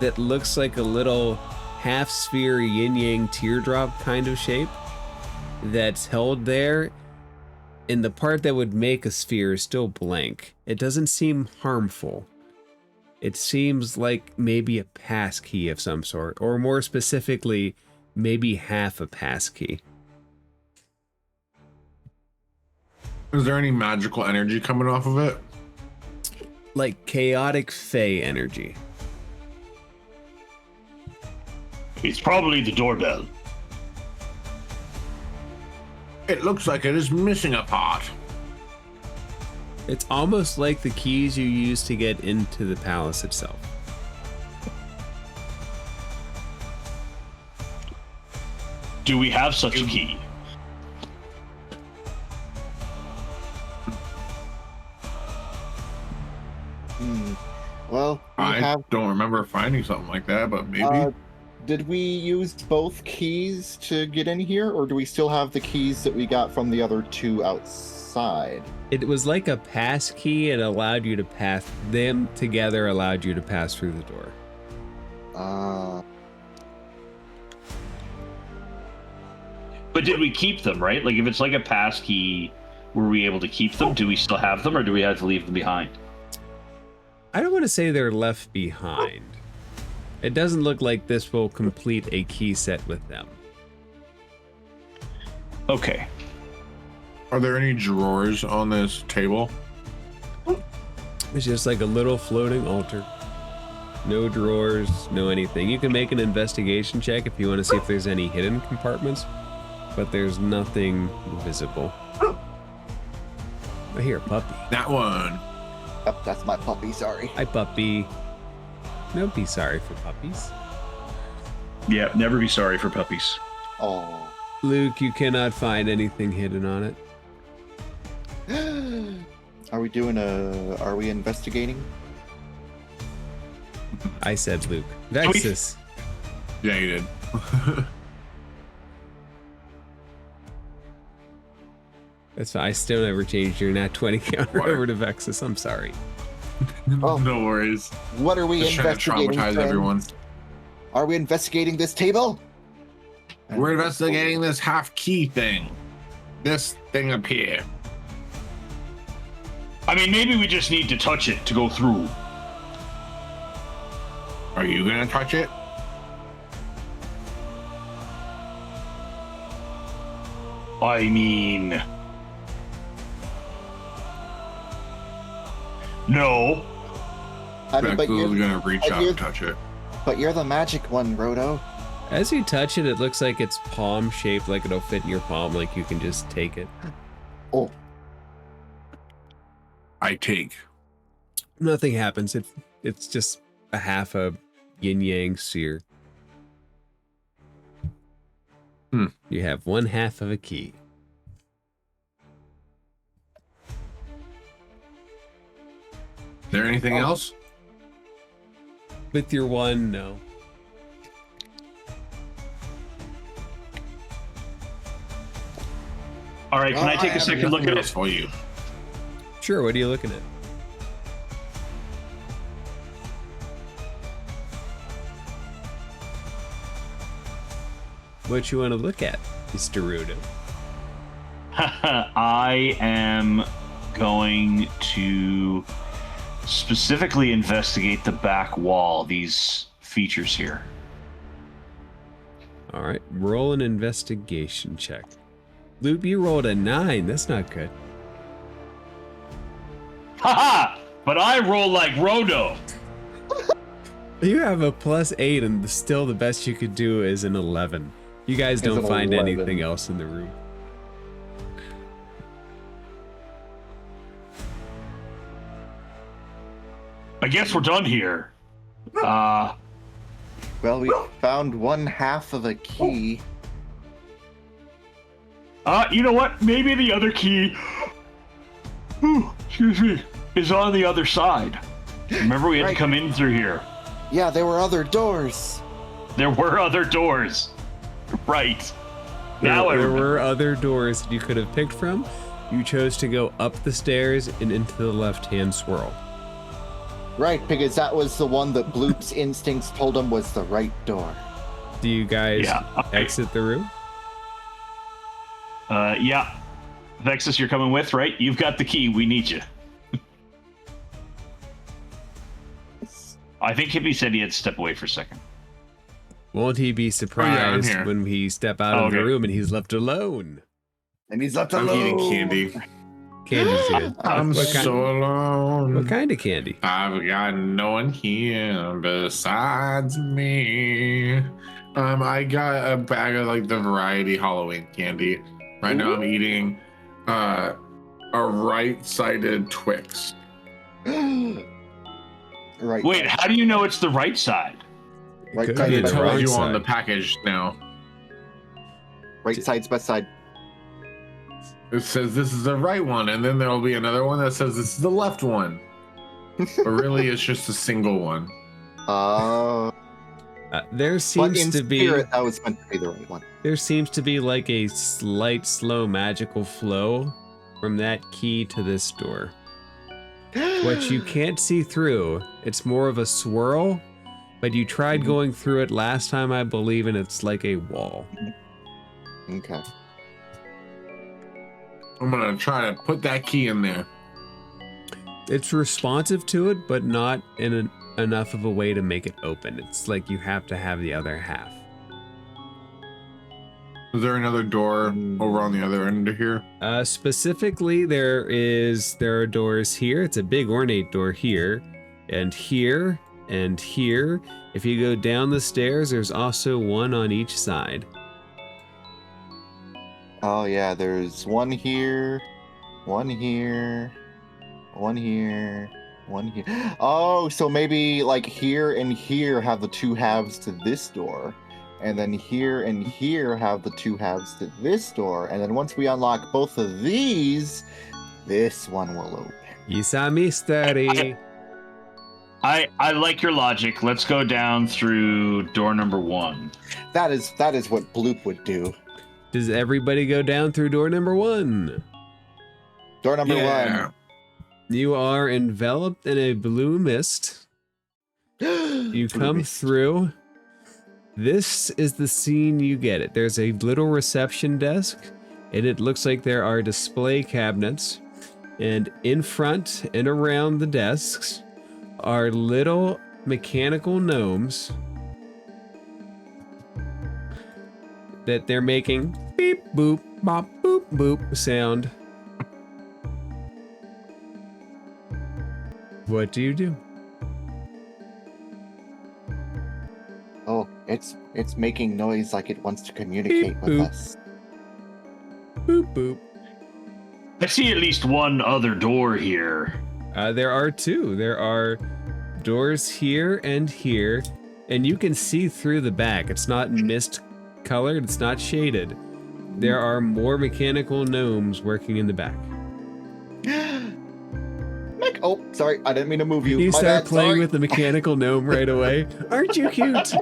Speaker 2: that looks like a little half sphere yin yang teardrop kind of shape that's held there, and the part that would make a sphere is still blank. It doesn't seem harmful. It seems like maybe a pass key of some sort, or more specifically, maybe half a pass key.
Speaker 4: Is there any magical energy coming off of it?
Speaker 2: Like chaotic fey energy.
Speaker 3: It's probably the doorbell.
Speaker 4: It looks like it is missing a part.
Speaker 2: It's almost like the keys you use to get into the palace itself.
Speaker 3: Do we have such a key?
Speaker 1: Well,
Speaker 4: I don't remember finding something like that, but maybe.
Speaker 1: Did we use both keys to get in here, or do we still have the keys that we got from the other two outside?
Speaker 2: It was like a pass key. It allowed you to pass. Them together allowed you to pass through the door.
Speaker 3: But did we keep them, right? Like, if it's like a pass key, were we able to keep them? Do we still have them, or do we have to leave them behind?
Speaker 2: I don't want to say they're left behind. It doesn't look like this will complete a key set with them.
Speaker 3: Okay.
Speaker 4: Are there any drawers on this table?
Speaker 2: It's just like a little floating altar. No drawers, no anything. You can make an investigation check if you want to see if there's any hidden compartments, but there's nothing visible. I hear a puppy.
Speaker 4: That one.
Speaker 1: Oh, that's my puppy, sorry.
Speaker 2: Hi, puppy. Don't be sorry for puppies.
Speaker 3: Yeah, never be sorry for puppies.
Speaker 1: Oh.
Speaker 2: Luke, you cannot find anything hidden on
Speaker 1: Are we investigating?
Speaker 2: it. I said Luke. Vexus.
Speaker 4: Yeah, you did.
Speaker 2: That's fine. I still never changed your nat 20 counter over to Vexus. I'm sorry.
Speaker 1: Oh.
Speaker 4: No worries.
Speaker 1: What are we
Speaker 4: Just trying to
Speaker 1: investigating?
Speaker 4: traumatize
Speaker 1: friend?
Speaker 4: everyone.
Speaker 1: Are we investigating this table?
Speaker 4: We're investigating this half key thing. This thing up here.
Speaker 3: I mean, maybe we just need to touch it to go through.
Speaker 4: Are you gonna touch it?
Speaker 3: I mean... No.
Speaker 1: I mean, but
Speaker 4: Vexus is gonna reach
Speaker 1: but
Speaker 4: out
Speaker 1: you're-
Speaker 4: and touch it.
Speaker 1: But you're the magic one, Roto.
Speaker 2: As you touch it, it looks like it's palm shaped, like it'll fit in your palm, like you can just take it.
Speaker 1: Oh.
Speaker 4: I take.
Speaker 2: Nothing happens. It's just a half a yin yang sphere. You have one half of a key.
Speaker 4: Is there anything else?
Speaker 2: With your one, no.
Speaker 3: All right, can I take a second look at it?
Speaker 4: For you.
Speaker 2: Sure, what are you looking at? What you want to look at, Mr. Rudo?
Speaker 3: I am going to specifically investigate the back wall, these features here.
Speaker 2: All right, roll an investigation check. Luke, you rolled a 9. That's not good.
Speaker 3: Haha! But I roll like Rodo.
Speaker 2: You have a +8, and still the best you could do is an 11. You guys don't
Speaker 1: an
Speaker 2: find
Speaker 1: 11.
Speaker 2: anything else in the room.
Speaker 3: I guess we're done here.
Speaker 1: Well, we found one half of a key.
Speaker 3: You know what? Maybe the other key, excuse me, is on the other side. Remember, we had to come in through here.
Speaker 1: Yeah, there were other doors.
Speaker 3: There were other doors. Right. Now
Speaker 2: There were other doors that you could have picked from. You chose to go up the stairs and into the left-hand swirl.
Speaker 1: Right, because that was the one that Bloop's instincts told him was the right door.
Speaker 2: Do you guys
Speaker 3: okay.
Speaker 2: exit the room?
Speaker 3: Yeah. Vexus, you're coming with, right? You've got the key. We need you. I think Hippie said he had to step away for a second.
Speaker 2: Won't he be surprised
Speaker 4: here.
Speaker 2: when we step out of the
Speaker 3: Okay.
Speaker 2: room and he's left alone?
Speaker 1: And he's left
Speaker 4: I'm
Speaker 1: alone.
Speaker 4: eating candy.
Speaker 2: Candy's good.
Speaker 4: I'm
Speaker 2: What kind-
Speaker 4: so alone.
Speaker 2: What kind of candy?
Speaker 4: I've got no one here besides me. I got a bag of like the variety Halloween candy. Right now I'm eating a right-sided Twix.
Speaker 1: Right.
Speaker 3: Wait, how do you know it's the right side?
Speaker 1: Right
Speaker 2: Could
Speaker 1: side
Speaker 2: be
Speaker 1: of
Speaker 2: the
Speaker 1: the
Speaker 4: Told
Speaker 2: wrong
Speaker 4: you on the
Speaker 2: side.
Speaker 4: package now.
Speaker 1: Right side's best side.
Speaker 4: It says this is the right one, and then there will be another one that says this is the left one. But really, it's just a single one.
Speaker 2: There
Speaker 1: But
Speaker 2: seems
Speaker 1: in
Speaker 2: to be
Speaker 1: spirit, that was meant to be the right one.
Speaker 2: there seems to be like a slight, slow, magical flow from that key to this door. What you can't see through, it's more of a swirl, but you tried going through it last time, I believe, and it's like a wall.
Speaker 1: Okay.
Speaker 4: I'm gonna try to put that key in there.
Speaker 2: It's responsive to it, but not in enough of a way to make it open. It's like you have to have the other half.
Speaker 4: Is there another door over on the other end of here?
Speaker 2: Specifically, there are doors here. It's a big ornate door here, and here, and here. If you go down the stairs, there's also one on each side.
Speaker 1: Oh yeah, there's one here, one here, one here, one here. Oh, so maybe like here and here have the two halves to this door, and then here and here have the two halves to this door, and then once we unlock both of these, this one will open.
Speaker 2: It's a mystery.
Speaker 3: I like your logic. Let's go down through door number 1.
Speaker 1: That is what Bloop would do.
Speaker 2: Does everybody go down through door number 1?
Speaker 1: Door number
Speaker 4: Yeah.
Speaker 2: You are enveloped in a blue mist.
Speaker 1: one.
Speaker 2: You
Speaker 1: Blue
Speaker 2: come
Speaker 1: mist.
Speaker 2: through. This is the scene you get it. There's a little reception desk, and it looks like there are display cabinets. And in front and around the desks are little mechanical gnomes that they're making beep boop bop boop boop sound. What do you do?
Speaker 1: Oh, it's making noise like it wants to communicate
Speaker 2: Beep,
Speaker 1: with
Speaker 2: boop.
Speaker 1: us.
Speaker 2: Boop boop.
Speaker 3: I see at least one other door here.
Speaker 2: There are two. There are doors here, and you can see through the back. It's not mist colored, it's not shaded. There are more mechanical gnomes working in the back.
Speaker 1: Mech, oh, sorry, I didn't mean to move you.
Speaker 2: You
Speaker 1: My
Speaker 2: start
Speaker 1: bad,
Speaker 2: playing
Speaker 1: sorry.
Speaker 2: with the mechanical gnome right away. Aren't you cute?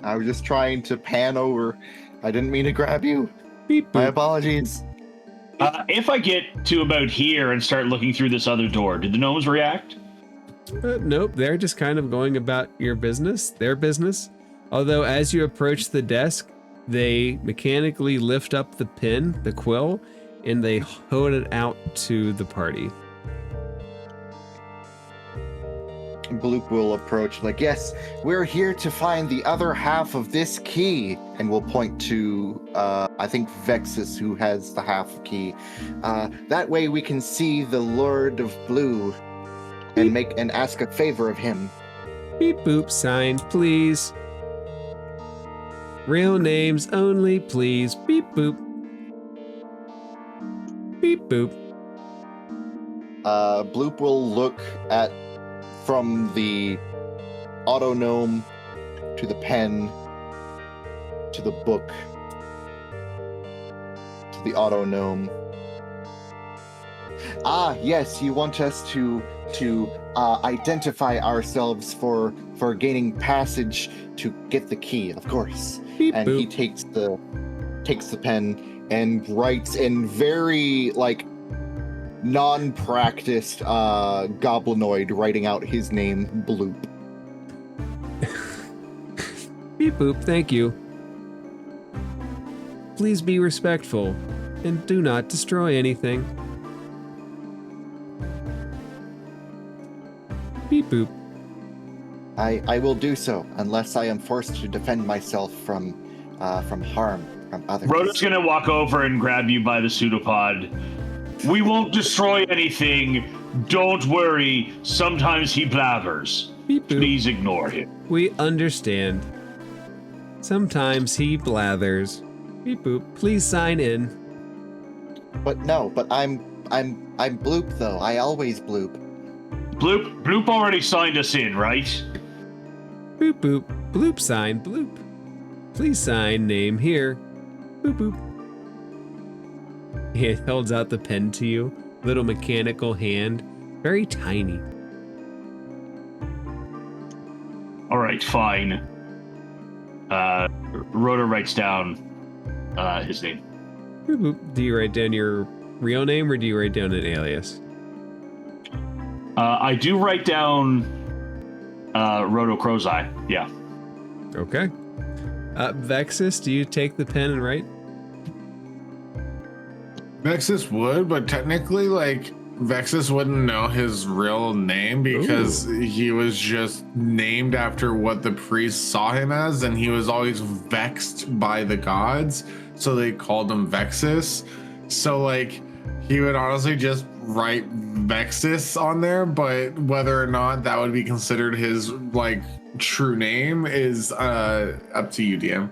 Speaker 1: I was just trying to pan over. I didn't mean to grab you.
Speaker 2: Beep
Speaker 1: My
Speaker 2: boop.
Speaker 1: apologies.
Speaker 3: If I get to about here and start looking through this other door, did the gnomes react?
Speaker 2: Nope, they're just kind of going about their business. Although as you approach the desk, they mechanically lift up the pin, the quill, and they hold it out to the party.
Speaker 1: Bloop will approach like, yes, we're here to find the other half of this key. And we'll point to, I think, Vexus, who has the half key. That way we can see the Lord of Blue and ask a favor of him.
Speaker 2: Beep boop, signed, please. Real names only, please. Beep boop. Beep boop.
Speaker 1: Bloop will look at from the auto gnome to the pen to the book to the auto gnome. Ah, yes, you want us to identify ourselves for gaining passage to get the key, of course.
Speaker 2: Beep
Speaker 1: And
Speaker 2: boop.
Speaker 1: he takes the pen and writes in very like non-practiced goblinoid writing out his name, Bloop.
Speaker 2: Beep boop, thank you. Please be respectful and do not destroy anything. Beep boop.
Speaker 1: I will do so unless I am forced to defend myself from harm from others.
Speaker 3: Rhoda's gonna walk over and grab you by the pseudopod. We won't destroy anything. Don't worry. Sometimes he blabbers.
Speaker 2: Beep boop.
Speaker 3: Please ignore him.
Speaker 2: We understand. Sometimes he blathers. Beep boop. Please sign in.
Speaker 1: But I'm Bloop though. I always Bloop.
Speaker 3: Bloop already signed us in, right?
Speaker 2: Boop boop. Bloop sign. Bloop. Please sign name here. Boop boop. He holds out the pen to you. Little mechanical hand. Very tiny.
Speaker 3: All right, fine. Rhoda writes down his name.
Speaker 2: Boop boop. Do you write down your real name or do you write down an alias?
Speaker 3: I do write down Roto Crow's Eye. Yeah.
Speaker 2: Okay. Vexus, do you take the pen and write?
Speaker 4: Vexus would, but technically, like, Vexus wouldn't know his real name because he was just named after what the priest saw him as, and he was always vexed by the gods, so they called him Vexus. So, like, he would honestly just write Vexus on there, but whether or not that would be considered his, like, true name is up to you, DM.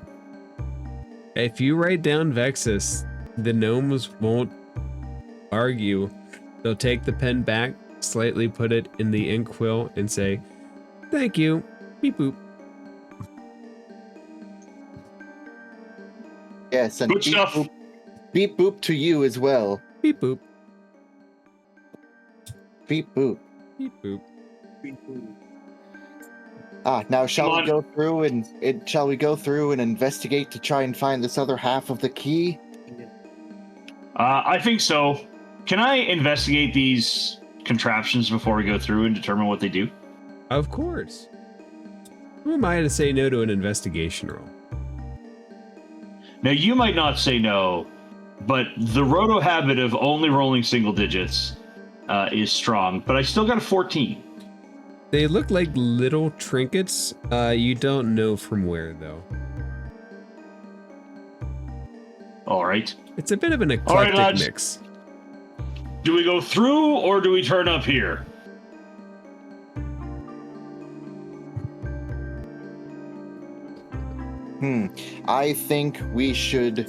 Speaker 2: If you write down Vexus, the gnomes won't argue. They'll take the pen back, slightly put it in the inkwell, and say, "Thank you." Beep boop.
Speaker 1: Yes, and
Speaker 3: Good stuff.
Speaker 1: Beep boop to you as well.
Speaker 2: Beep boop.
Speaker 1: Beep boop.
Speaker 2: Beep boop.
Speaker 1: Now shall
Speaker 3: Come
Speaker 1: we go through and investigate to try and find this other half of the key?
Speaker 3: I think so. Can I investigate these contraptions before we go through and determine what they do?
Speaker 2: Of course. Who am I to say no to an investigation roll?
Speaker 3: Now, you might not say no, but the roto habit of only rolling single digits is strong, but I still got a 14.
Speaker 2: They look like little trinkets. You don't know from where, though.
Speaker 3: All right.
Speaker 2: It's a bit of an
Speaker 3: All right,
Speaker 2: eclectic
Speaker 3: lads.
Speaker 2: mix.
Speaker 3: Do we go through or do we turn up here?
Speaker 1: I think we should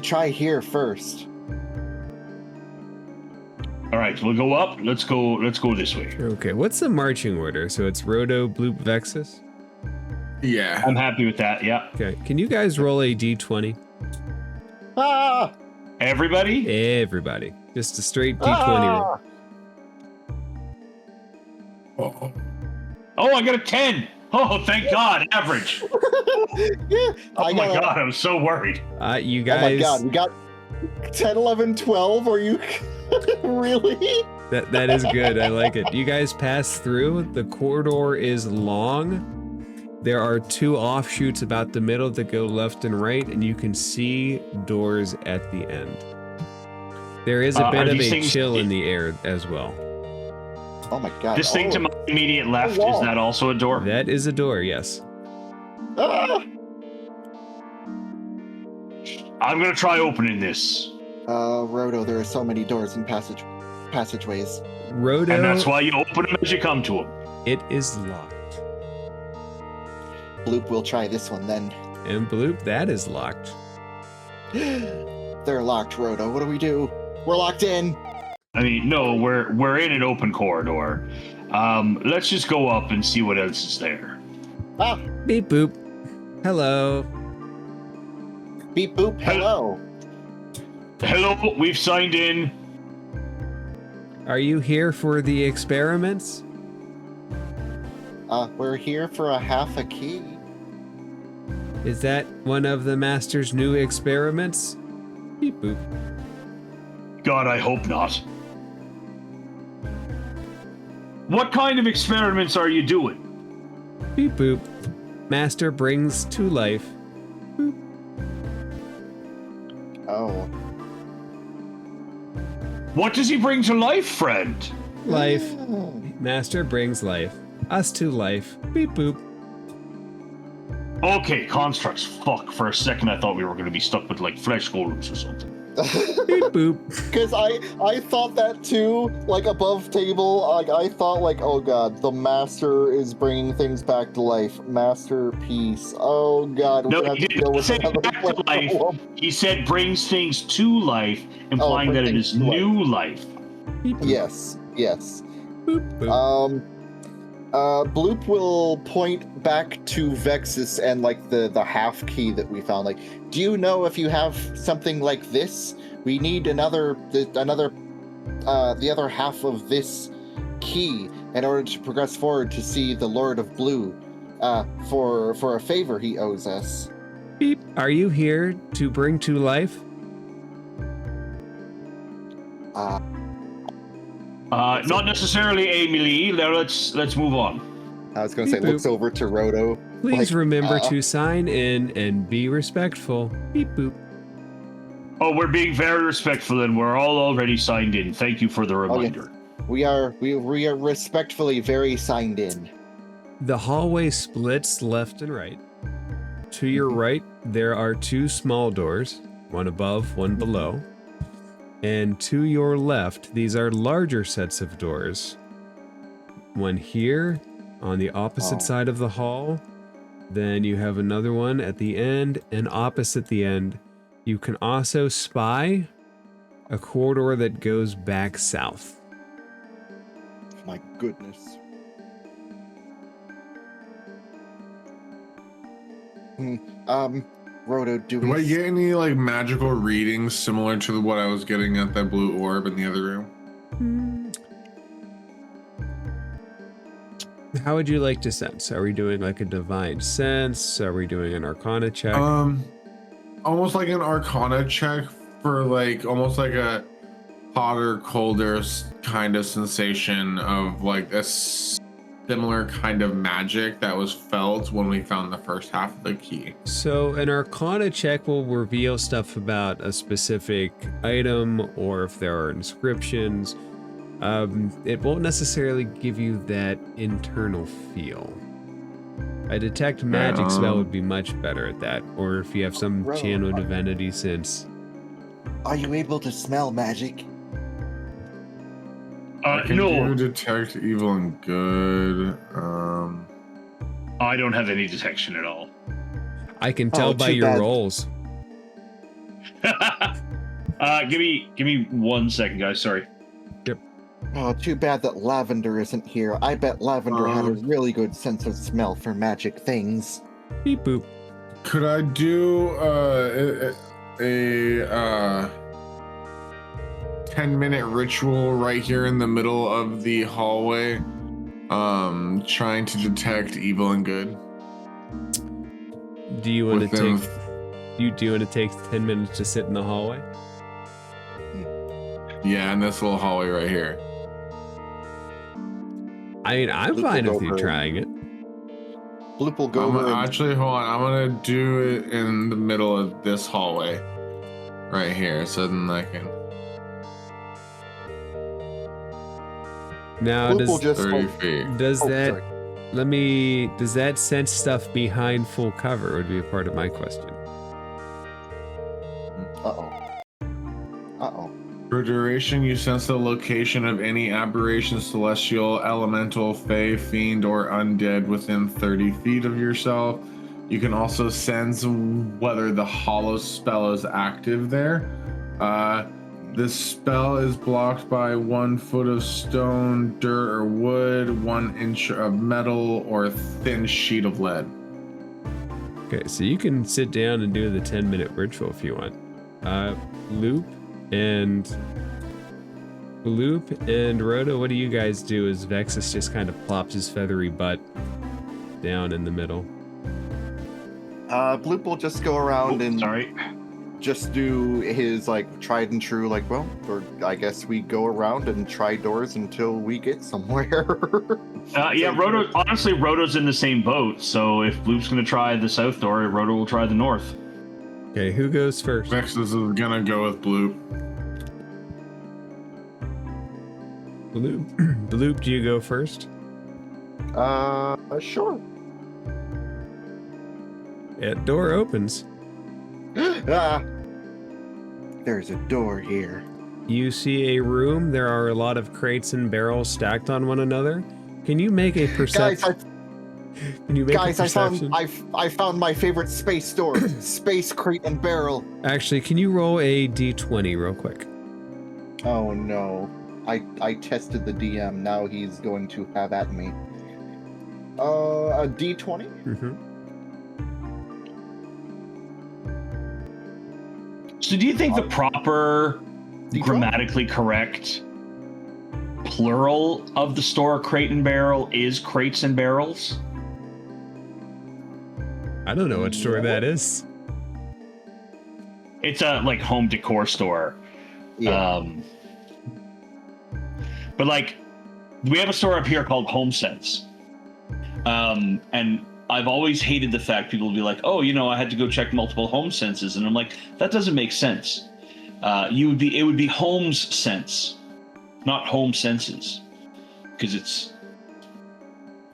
Speaker 1: try here first.
Speaker 3: All right, we'll go up. Let's go this way.
Speaker 2: Okay, what's the marching order? So it's Roto, Bloop, Vexus?
Speaker 4: Yeah.
Speaker 3: I'm happy with that. Yeah.
Speaker 2: Okay, can you guys roll a d20?
Speaker 1: Ah!
Speaker 3: Everybody?
Speaker 2: Everybody. Just a straight d20 roll.
Speaker 4: Oh.
Speaker 3: Oh, I got a 10. Oh, thank God. Average.
Speaker 1: Yeah,
Speaker 3: Oh my God, I'm so worried.
Speaker 2: You
Speaker 1: Oh
Speaker 2: guys...
Speaker 1: my God, we got 10, 11, 12. Are you really?
Speaker 2: That is good. I like it. You guys pass through. The corridor is long. There are two offshoots about the middle that go left and right, and you can see doors at the end. There is a bit of a chill in the air as well.
Speaker 1: Oh my God.
Speaker 3: This thing to my immediate left,
Speaker 1: wall.
Speaker 3: is that also a door?
Speaker 2: That is a door, yes.
Speaker 1: Ah!
Speaker 3: I'm going to try opening this.
Speaker 1: Roto, there are so many doors and passageways.
Speaker 2: Roto,
Speaker 3: And that's why you open them as you come to them.
Speaker 2: it is locked.
Speaker 1: Bloop, we'll try this one then.
Speaker 2: And Bloop, that is locked.
Speaker 1: They're locked, Roto. What do we do? We're locked in.
Speaker 3: I mean, no, we're in an open corridor. Let's just go up and see what else is there.
Speaker 1: Ah!
Speaker 2: Beep boop. Hello.
Speaker 1: Beep boop. Hello.
Speaker 3: Hello, we've signed in.
Speaker 2: Are you here for the experiments?
Speaker 1: We're here for a half a key.
Speaker 2: Is that one of the master's new experiments? Beep boop.
Speaker 3: God, I hope not. What kind of experiments are you doing?
Speaker 2: Beep boop. Master brings to life. Boop.
Speaker 1: Oh.
Speaker 3: What does he bring to life, friend?
Speaker 2: Life. Master brings life. Us to life. Beep boop.
Speaker 3: Okay, constructs. Fuck. For a second, I thought we were going to be stuck with like flesh golems or something.
Speaker 2: Beep boop.
Speaker 1: Because I thought that too, like above table, like I thought like, oh god, the master is bringing things back to life. Masterpiece. Oh god,
Speaker 3: No,
Speaker 1: we have
Speaker 3: he
Speaker 1: to deal
Speaker 3: didn't
Speaker 1: with
Speaker 3: say
Speaker 1: another
Speaker 3: back to life.
Speaker 1: golem.
Speaker 3: He said brings things to life, implying
Speaker 1: bring
Speaker 3: that it
Speaker 1: things
Speaker 3: is
Speaker 1: to life.
Speaker 3: new life.
Speaker 2: Beep boop.
Speaker 1: Yes, yes.
Speaker 2: Boop boop.
Speaker 1: Bloop will point back to Vexus and like the half key that we found. Like, do you know if you have something like this? We need the other half of this key in order to progress forward to see the Lord of Blue, for a favor he owes us.
Speaker 2: Beep. Are you here to bring to life?
Speaker 3: Not necessarily Emily. Now let's move on.
Speaker 1: I was going to say,
Speaker 2: Beep boop.
Speaker 1: looks over to Roto.
Speaker 2: Please
Speaker 1: like,
Speaker 2: remember to sign in and be respectful. Beep boop.
Speaker 3: Oh, we're being very respectful, and we're all already signed in. Thank you for the reminder.
Speaker 1: We are respectfully very signed in.
Speaker 2: The hallway splits left and right. To your right, there are two small doors, one above, one below. And to your left, these are larger sets of doors. One here on the opposite side of the hall. Then you have another one at the end, and opposite the end, you can also spy a corridor that goes back south.
Speaker 1: My goodness. Roto,
Speaker 4: Do I get any like magical readings similar to what I was getting at that blue orb in the other room?
Speaker 2: How would you like to sense? Are we doing like a divine sense? Are we doing an arcana check?
Speaker 4: Almost like an arcana check for like almost like a hotter, colder kind of sensation of like a similar kind of magic that was felt when we found the first half of the key.
Speaker 2: So an arcana check will reveal stuff about a specific item or if there are inscriptions. It won't necessarily give you that internal feel. A detect magic spell would be much better at that, or if you have some channel divinity sense.
Speaker 1: Are you able to smell magic?
Speaker 4: I can
Speaker 3: No.
Speaker 4: do detect evil and good.
Speaker 3: I don't have any detection at all.
Speaker 2: I can tell by
Speaker 1: too
Speaker 2: your
Speaker 1: bad.
Speaker 2: rolls.
Speaker 3: Give me 1 second, guys. Sorry.
Speaker 1: Oh, too bad that Lavender isn't here. I bet Lavender had a really good sense of smell for magic things.
Speaker 2: Beep boop.
Speaker 4: Could I do a 10-minute ritual right here in the middle of the hallway, trying to detect evil and good?
Speaker 2: Do you want to
Speaker 4: Within-
Speaker 2: take? Do you want to take 10 minutes to sit in the hallway?
Speaker 4: Yeah, in this little hallway right here.
Speaker 2: I mean, I'm
Speaker 1: Look
Speaker 2: fine with
Speaker 1: over
Speaker 2: you
Speaker 1: it.
Speaker 2: trying it.
Speaker 1: Bloop will go
Speaker 4: I'm
Speaker 1: over and
Speaker 4: actually, hold on. I'm gonna do it in the middle of this hallway, right here, so then I can.
Speaker 2: Now,
Speaker 1: Bloop will just
Speaker 4: 30 feet.
Speaker 2: does
Speaker 1: Oh,
Speaker 2: that?
Speaker 1: sorry.
Speaker 2: Does that sense stuff behind full cover? Would be a part of my question.
Speaker 1: Uh-oh.
Speaker 4: For duration, you sense the location of any aberration, celestial, elemental, fey, fiend, or undead within 30 feet of yourself. You can also sense whether the hollow spell is active there. This spell is blocked by 1 foot of stone, dirt, or wood, 1 inch of metal, or a thin sheet of lead.
Speaker 2: Okay, so you can sit down and do the 10-minute ritual if you want. Bloop and Rhoda, what do you guys do as Vexus just kind of plops his feathery butt down in the middle?
Speaker 1: Bloop will just go around and
Speaker 3: Sorry.
Speaker 1: just do his like tried and true, like, well, or I guess we go around and try doors until we get somewhere.
Speaker 3: Yeah, Roto. Honestly, Roto's in the same boat. So if Bloop's gonna try the south door, Roto will try the north.
Speaker 2: Okay, who goes first?
Speaker 4: Vexus is gonna go with Blue.
Speaker 2: Bloop. Bloop, do you go first?
Speaker 1: Sure.
Speaker 2: That door opens.
Speaker 1: Ah, there's a door here.
Speaker 2: You see a room. There are a lot of crates and barrels stacked on one another. Can you make a perception? Can you make a perception?
Speaker 1: I found my favorite space door, space crate and barrel.
Speaker 2: Actually, can you roll a d20 real quick?
Speaker 1: Oh no. I tested the DM, now he's going to have at me. A D20?
Speaker 2: Mm-hmm.
Speaker 3: So do you think the proper,
Speaker 1: D12?
Speaker 3: grammatically correct plural of the store crate and barrel is crates and barrels?
Speaker 2: I don't know what store that is.
Speaker 3: It's a like home decor store.
Speaker 1: Yeah.
Speaker 3: But like, we have a store up here called HomeSense. And I've always hated the fact people will be like, oh, you know, I had to go check multiple home senses. And I'm like, that doesn't make sense. It would be Homes Sense, not Home Senses. Because it's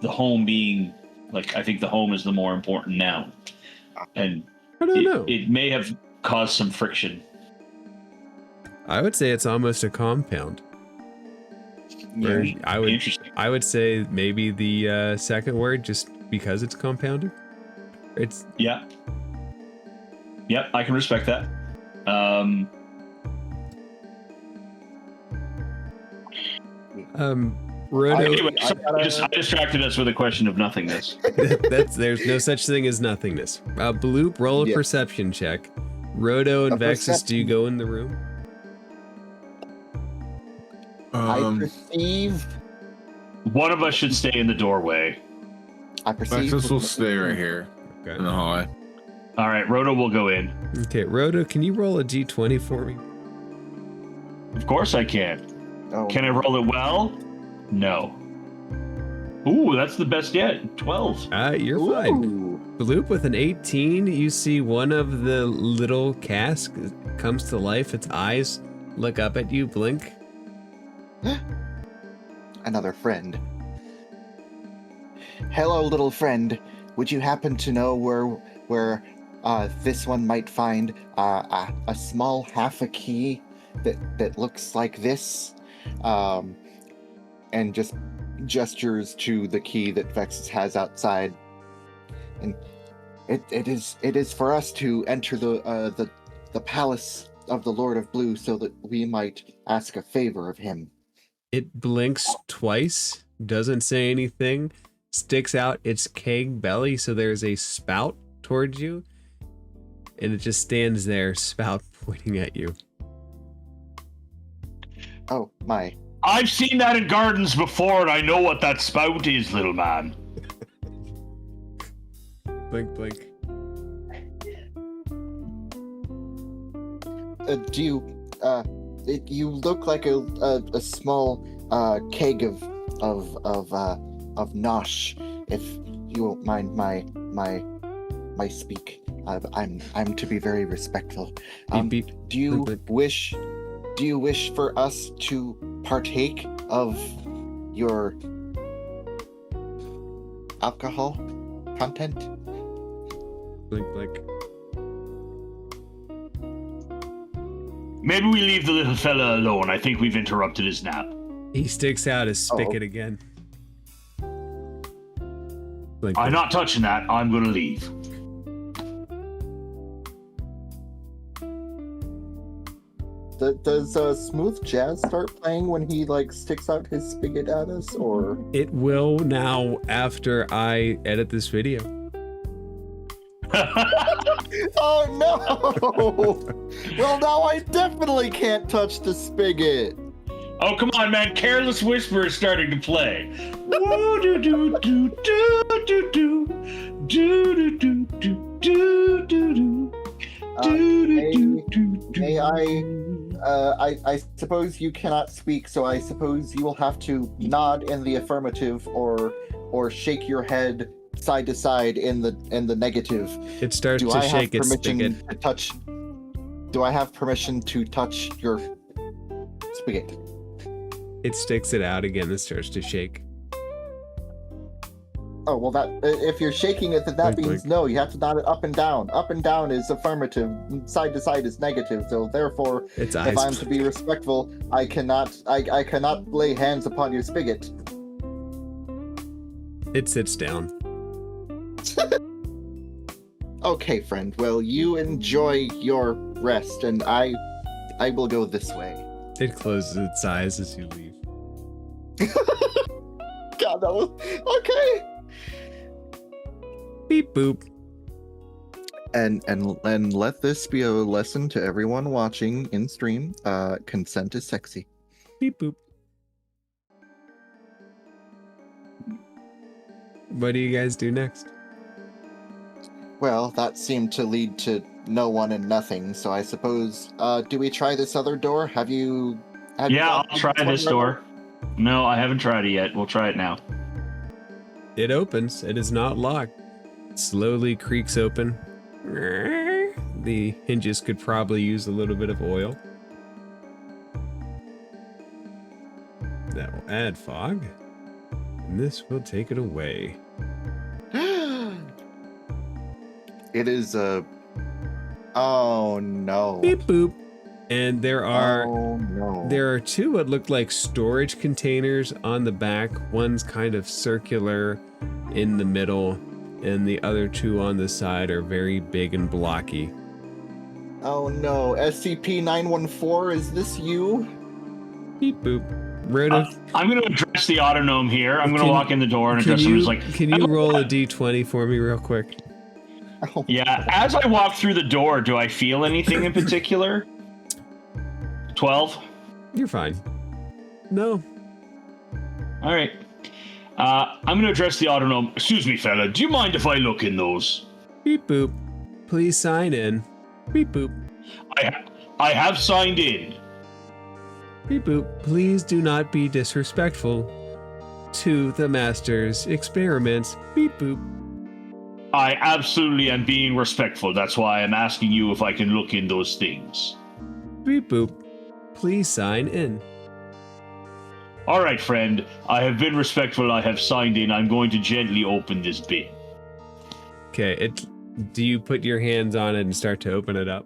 Speaker 3: the home being, like, I think the home is the more important noun. And
Speaker 2: I don't know.
Speaker 3: It may have caused some friction.
Speaker 2: I would say it's almost a compound. Or
Speaker 3: Interesting.
Speaker 2: I would say maybe the second word, just because it's compounded. It's
Speaker 3: Yep, I can respect that.
Speaker 2: Roto.
Speaker 3: Anyway, I distracted us with a question of nothingness.
Speaker 2: There's no such thing as nothingness. Bloop, roll a perception check. Roto and Vexus, do you go in the room?
Speaker 1: I perceive.
Speaker 3: One of us should stay in the doorway.
Speaker 1: I perceive.
Speaker 4: Vexus will stay right here
Speaker 2: Okay.
Speaker 4: in the hallway.
Speaker 3: All right, Roto will go in.
Speaker 2: Okay, Roto, can you roll a d20 for me?
Speaker 3: Of course I can.
Speaker 1: Oh,
Speaker 3: Can I roll it well? No. Ooh, that's the best yet. 12.
Speaker 2: You're fine. Bloop, with an 18, you see one of the little casks comes to life. Its eyes look up at you, blink.
Speaker 1: Another friend. Hello, little friend. Would you happen to know where this one might find a small half a key that looks like this? And just gestures to the key that Vexus has outside. And it is for us to enter the palace of the Lord of Blue so that we might ask a favor of him.
Speaker 2: It blinks twice, doesn't say anything, sticks out its keg belly so there's a spout towards you, and it just stands there, spout pointing at you.
Speaker 1: Oh, my.
Speaker 3: I've seen that in gardens before, and I know what that spout is, little man.
Speaker 2: Blink, blink.
Speaker 1: Do you you look like a small keg of nosh, if you won't mind my speak. I'm to be very respectful.
Speaker 2: Beep, beep.
Speaker 1: Do you
Speaker 2: Blink, blink.
Speaker 1: wish for us to partake of your alcohol content?
Speaker 2: Blink, blink.
Speaker 3: Maybe we leave the little fella alone. I think we've interrupted his nap.
Speaker 2: He sticks out his spigot again. Blink,
Speaker 3: I'm
Speaker 2: blink.
Speaker 3: not touching that. I'm gonna leave.
Speaker 1: Does smooth jazz start playing when he like sticks out his spigot at us, or?
Speaker 2: It will now after I edit this video.
Speaker 1: Oh no! Well, now I definitely can't touch the spigot.
Speaker 3: Oh, come on, man. Careless Whisper is starting to play. Woo do do do do do do do do do do do do do do do.
Speaker 1: I suppose you cannot speak, so I suppose you will have to nod in the affirmative or shake your head side to side in the negative.
Speaker 2: It starts
Speaker 1: Do
Speaker 2: to
Speaker 1: I have
Speaker 2: shake its
Speaker 1: permission
Speaker 2: spigot.
Speaker 1: to touch? Do I have permission to touch your spigot?
Speaker 2: It sticks it out again and starts to shake.
Speaker 1: Oh, well, that if you're shaking it, then that
Speaker 2: Blink,
Speaker 1: means
Speaker 2: blink.
Speaker 1: no. You have to nod it up and down. Up and down is affirmative. Side to side is negative. So therefore,
Speaker 2: Its
Speaker 1: if
Speaker 2: eyes
Speaker 1: I'm to be respectful, I cannot lay hands upon your spigot.
Speaker 2: It sits down.
Speaker 1: Okay, friend. Well, you enjoy your rest, and I will go this way.
Speaker 2: It closes its eyes as you leave.
Speaker 1: God, that was okay.
Speaker 2: Beep boop.
Speaker 1: And let this be a lesson to everyone watching in stream. Consent is sexy.
Speaker 2: Beep boop. What do you guys do next?
Speaker 1: Well, that seemed to lead to no one and nothing. So I suppose, do we try this other door? Have you
Speaker 3: Yeah,
Speaker 1: gone
Speaker 3: I'll
Speaker 1: through
Speaker 3: try
Speaker 1: one
Speaker 3: this
Speaker 1: yet?
Speaker 3: door. No, I haven't tried it yet. We'll try it now.
Speaker 2: It opens. It is not locked. It slowly creaks open. The hinges could probably use a little bit of oil. That will add fog. And this will take it away.
Speaker 1: It is a. Oh no.
Speaker 2: Beep boop. And there are
Speaker 1: Oh no.
Speaker 2: There are two what look like storage containers on the back. One's kind of circular in the middle, and the other two on the side are very big and blocky.
Speaker 1: Oh no. SCP-914, is this you?
Speaker 2: Beep boop. Rhoda,
Speaker 3: I'm going to address the autognome here. I'm going to
Speaker 2: Can-
Speaker 3: walk in the door and
Speaker 2: can
Speaker 3: address him
Speaker 2: you,
Speaker 3: as like,
Speaker 2: can you roll a d20 for me real quick?
Speaker 1: Oh,
Speaker 3: yeah. As I walk through the door, do I feel anything in particular? 12.
Speaker 2: You're fine. No.
Speaker 3: All right. I'm going to address the autognome. Excuse me, fella. Do you mind if I look in those?
Speaker 2: Beep boop. Please sign in. Beep boop.
Speaker 3: I have signed in.
Speaker 2: Beep boop. Please do not be disrespectful to the master's experiments. Beep boop.
Speaker 3: I absolutely am being respectful. That's why I'm asking you if I can look in those things.
Speaker 2: Beep boop. Please sign in.
Speaker 3: All right, friend. I have been respectful. I have signed in. I'm going to gently open this bin.
Speaker 2: Okay, do you put your hands on it and start to open it up?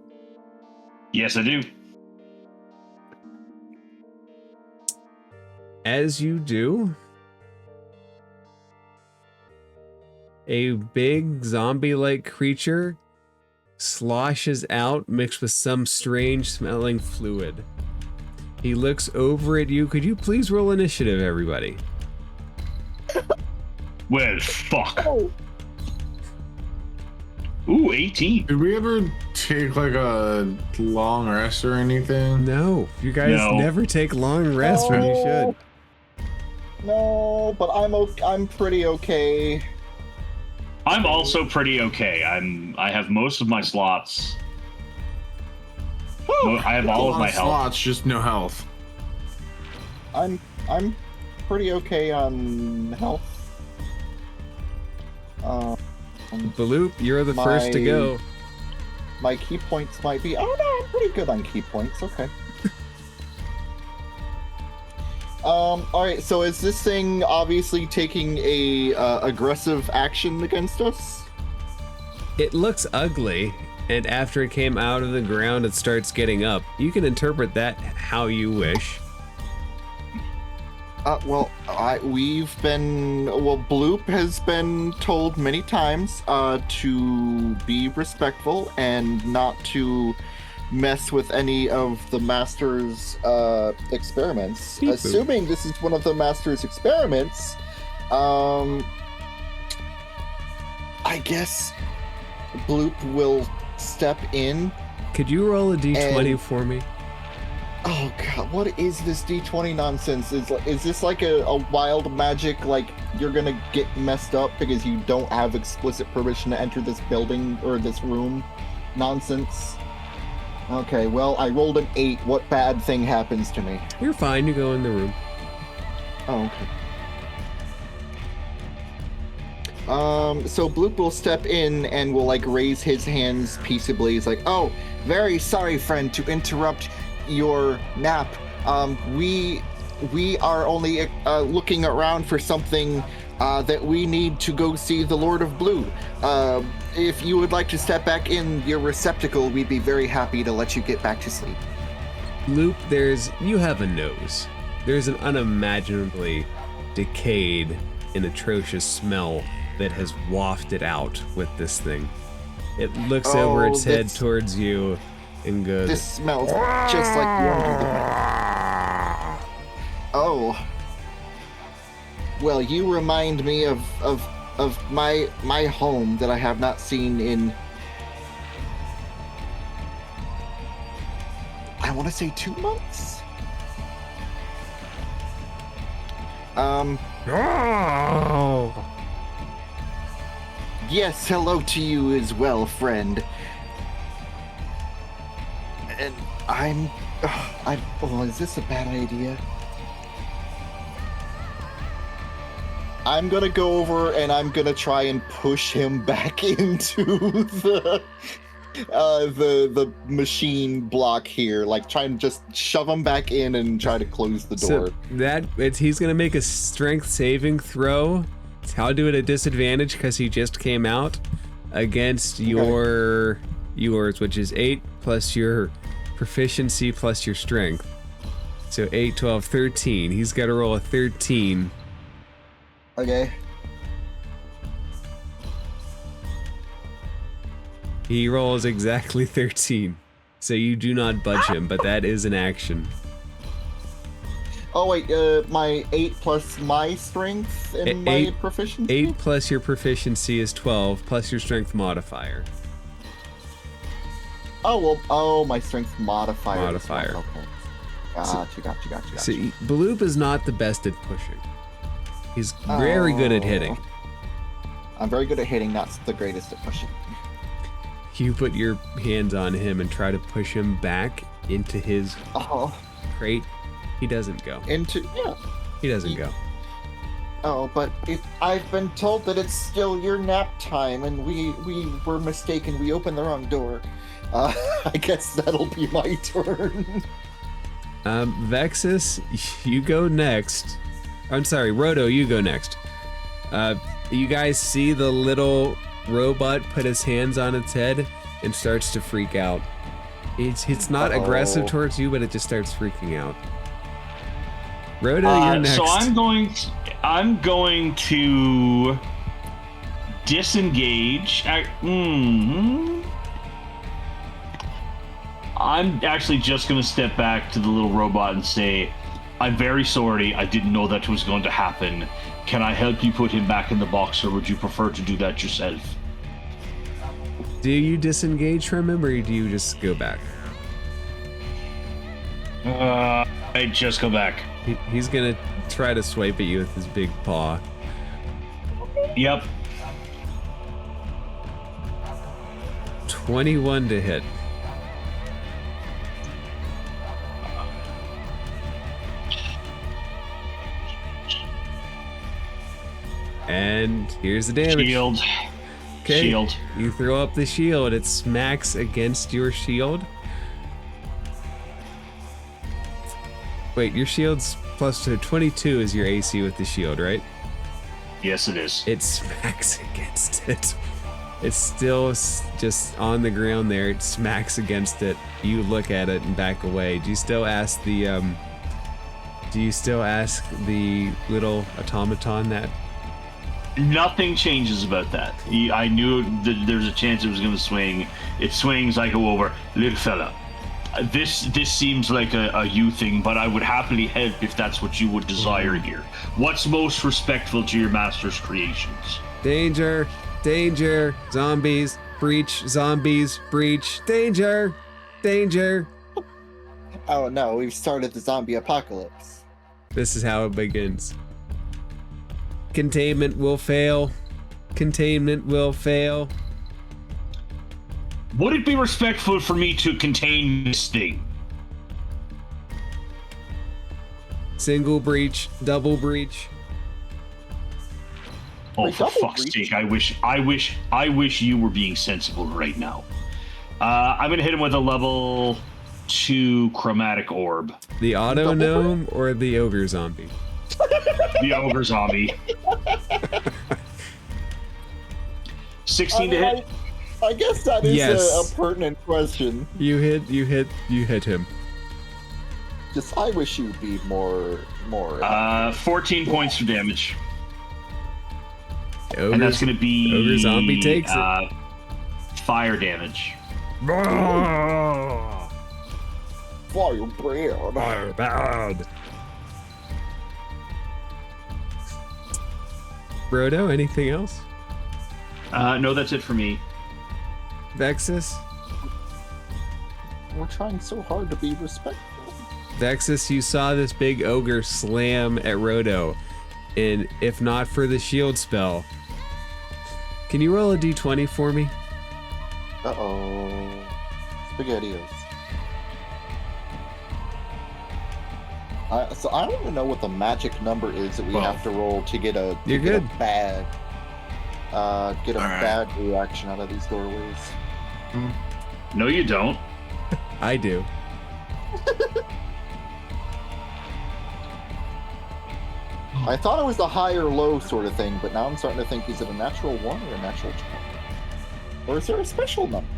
Speaker 3: Yes, I do.
Speaker 2: As you do, a big zombie-like creature sloshes out mixed with some strange smelling fluid. He looks over at you. Could you please roll initiative, everybody?
Speaker 3: Well, fuck.
Speaker 1: Oh.
Speaker 3: Ooh, 18.
Speaker 4: Did we ever take like a long rest or anything?
Speaker 2: No, you guys
Speaker 3: No.
Speaker 2: never take long rests when you should.
Speaker 1: No, but I'm pretty okay.
Speaker 3: I'm also pretty okay. I have most of my slots. I have all of my health.
Speaker 4: Slots, just no health.
Speaker 1: I'm pretty okay on health.
Speaker 2: Bloop, you're the first to
Speaker 1: My-
Speaker 2: go.
Speaker 1: My key points might be. Oh no, I'm pretty good on key points. Okay. All right. So is this thing obviously taking a aggressive action against us?
Speaker 2: It looks ugly, and after it came out of the ground, it starts getting up. You can interpret that how you wish.
Speaker 1: Well, Bloop has been told many times to be respectful and not to mess with any of the master's experiments.
Speaker 2: Beep boop.
Speaker 1: Assuming this is one of the master's experiments, I guess Bloop will step in.
Speaker 2: Could you roll a d20 for me?
Speaker 1: Oh god, what is this D20 nonsense? Is this like a wild magic, like you're gonna get messed up because you don't have explicit permission to enter this building or this room nonsense? Okay, well, I rolled an 8. What bad thing happens to me?
Speaker 2: You're fine. You go in the room.
Speaker 1: Oh, okay. So Bloop will step in and will, like, raise his hands peaceably. He's like, oh, very sorry, friend, to interrupt your nap. We are only looking around for something that we need to go see the Lord of Blue. If you would like to step back in your receptacle, we'd be very happy to let you get back to sleep.
Speaker 2: Loop, you have a nose. There's an unimaginably decayed and atrocious smell that has wafted out with this thing. It looks over its head towards you and goes,
Speaker 1: This smells just like the under the bed. Oh. Well, you remind me of my home that I have not seen in, I want to say 2 months? Yes, hello to you as well, friend. And is this a bad idea? I'm gonna go over and I'm gonna try and push him back into the machine block here, like try and just shove him back in and try to close the door.
Speaker 2: So he's gonna make a strength saving throw. I'll do it at disadvantage because he just came out against yours, which is 8 plus your proficiency plus your strength. So 8, 12, 13. He's got to roll a 13.
Speaker 1: Okay.
Speaker 2: He rolls exactly 13. So you do not budge him, but that is an action.
Speaker 1: Oh wait, my 8 plus my strength and my proficiency?
Speaker 2: 8 plus your proficiency is 12, plus your strength modifier.
Speaker 1: Oh, well, my strength modifier.
Speaker 2: Modifier.
Speaker 1: Okay. Gotcha.
Speaker 2: See, Bloop is not the best at pushing. He's very good at hitting.
Speaker 1: I'm very good at hitting, not the greatest at pushing.
Speaker 2: You put your hands on him and try to push him back into his crate. He doesn't go. He doesn't go.
Speaker 1: Oh, but I've been told that it's still your nap time, and we were mistaken. We opened the wrong door. I guess that'll be my turn.
Speaker 2: Vexus, you go next. I'm sorry, Roto, you go next. You guys see the little robot put his hands on its head and starts to freak out. It's not aggressive towards you, but it just starts freaking out. Roto, you're next.
Speaker 3: So I'm going to disengage. I'm actually just going to step back to the little robot and say, I'm very sorry. I didn't know that was going to happen. Can I help you put him back in the box, or would you prefer to do that yourself?
Speaker 2: Do you disengage from him, or do you just go back?
Speaker 3: I just go back.
Speaker 2: He's gonna try to swipe at you with his big paw.
Speaker 3: Yep.
Speaker 2: 21 to hit. And here's the damage.
Speaker 3: Shield.
Speaker 2: Okay.
Speaker 3: Shield.
Speaker 2: You throw up the shield. It smacks against your shield. Wait, your shield's plus 22 is your AC with the shield, right?
Speaker 3: Yes, it is.
Speaker 2: It smacks against it. It's still just on the ground there. It smacks against it. You look at it and back away. Do you still ask the little automaton that?
Speaker 3: Nothing changes about that. I knew that there's a chance it was going to swing. It swings, I go over. Little fella, this seems like a you thing, but I would happily help if that's what you would desire here. What's most respectful to your master's creations?
Speaker 2: Danger, danger, zombies, breach, danger, danger.
Speaker 1: Oh no, we've started the zombie apocalypse.
Speaker 2: This is how it begins. Containment will fail. Containment will fail.
Speaker 3: Would it be respectful for me to contain this thing?
Speaker 2: Single breach, double breach.
Speaker 3: Oh,
Speaker 1: Wait,
Speaker 3: for
Speaker 1: double
Speaker 3: fuck's
Speaker 1: breach?
Speaker 3: sake! I wish you were being sensible right now. I'm gonna hit him with a level 2 chromatic orb.
Speaker 2: The auto gnome or the ogre zombie?
Speaker 3: The ogre zombie. 16 to hit.
Speaker 1: I guess that is
Speaker 2: Yes.
Speaker 1: a pertinent question.
Speaker 2: You hit him.
Speaker 1: Just, I wish you'd be more.
Speaker 3: 14 points of damage.
Speaker 2: Ogre,
Speaker 3: And that's going to be
Speaker 2: ogre zombie takes it.
Speaker 3: Fire damage.
Speaker 1: Firebrand.
Speaker 2: Bad. Brodo, anything else?
Speaker 3: No, that's it for me.
Speaker 2: Vexus?
Speaker 1: We're trying so hard to be respectful.
Speaker 2: Vexus, you saw this big ogre slam at Rodo, and if not for the shield spell, can you roll a d20 for me?
Speaker 1: Uh-oh. SpaghettiOs. So I don't even know what the magic number is that we have to roll to get a
Speaker 2: You're
Speaker 1: get
Speaker 2: good.
Speaker 1: a bad
Speaker 4: All right.
Speaker 1: bad reaction out of these doorways.
Speaker 3: No, you don't.
Speaker 2: I do.
Speaker 1: I thought it was the high or low sort of thing, but now I'm starting to think, is it a natural 1 or a natural 20? Or is there a special number?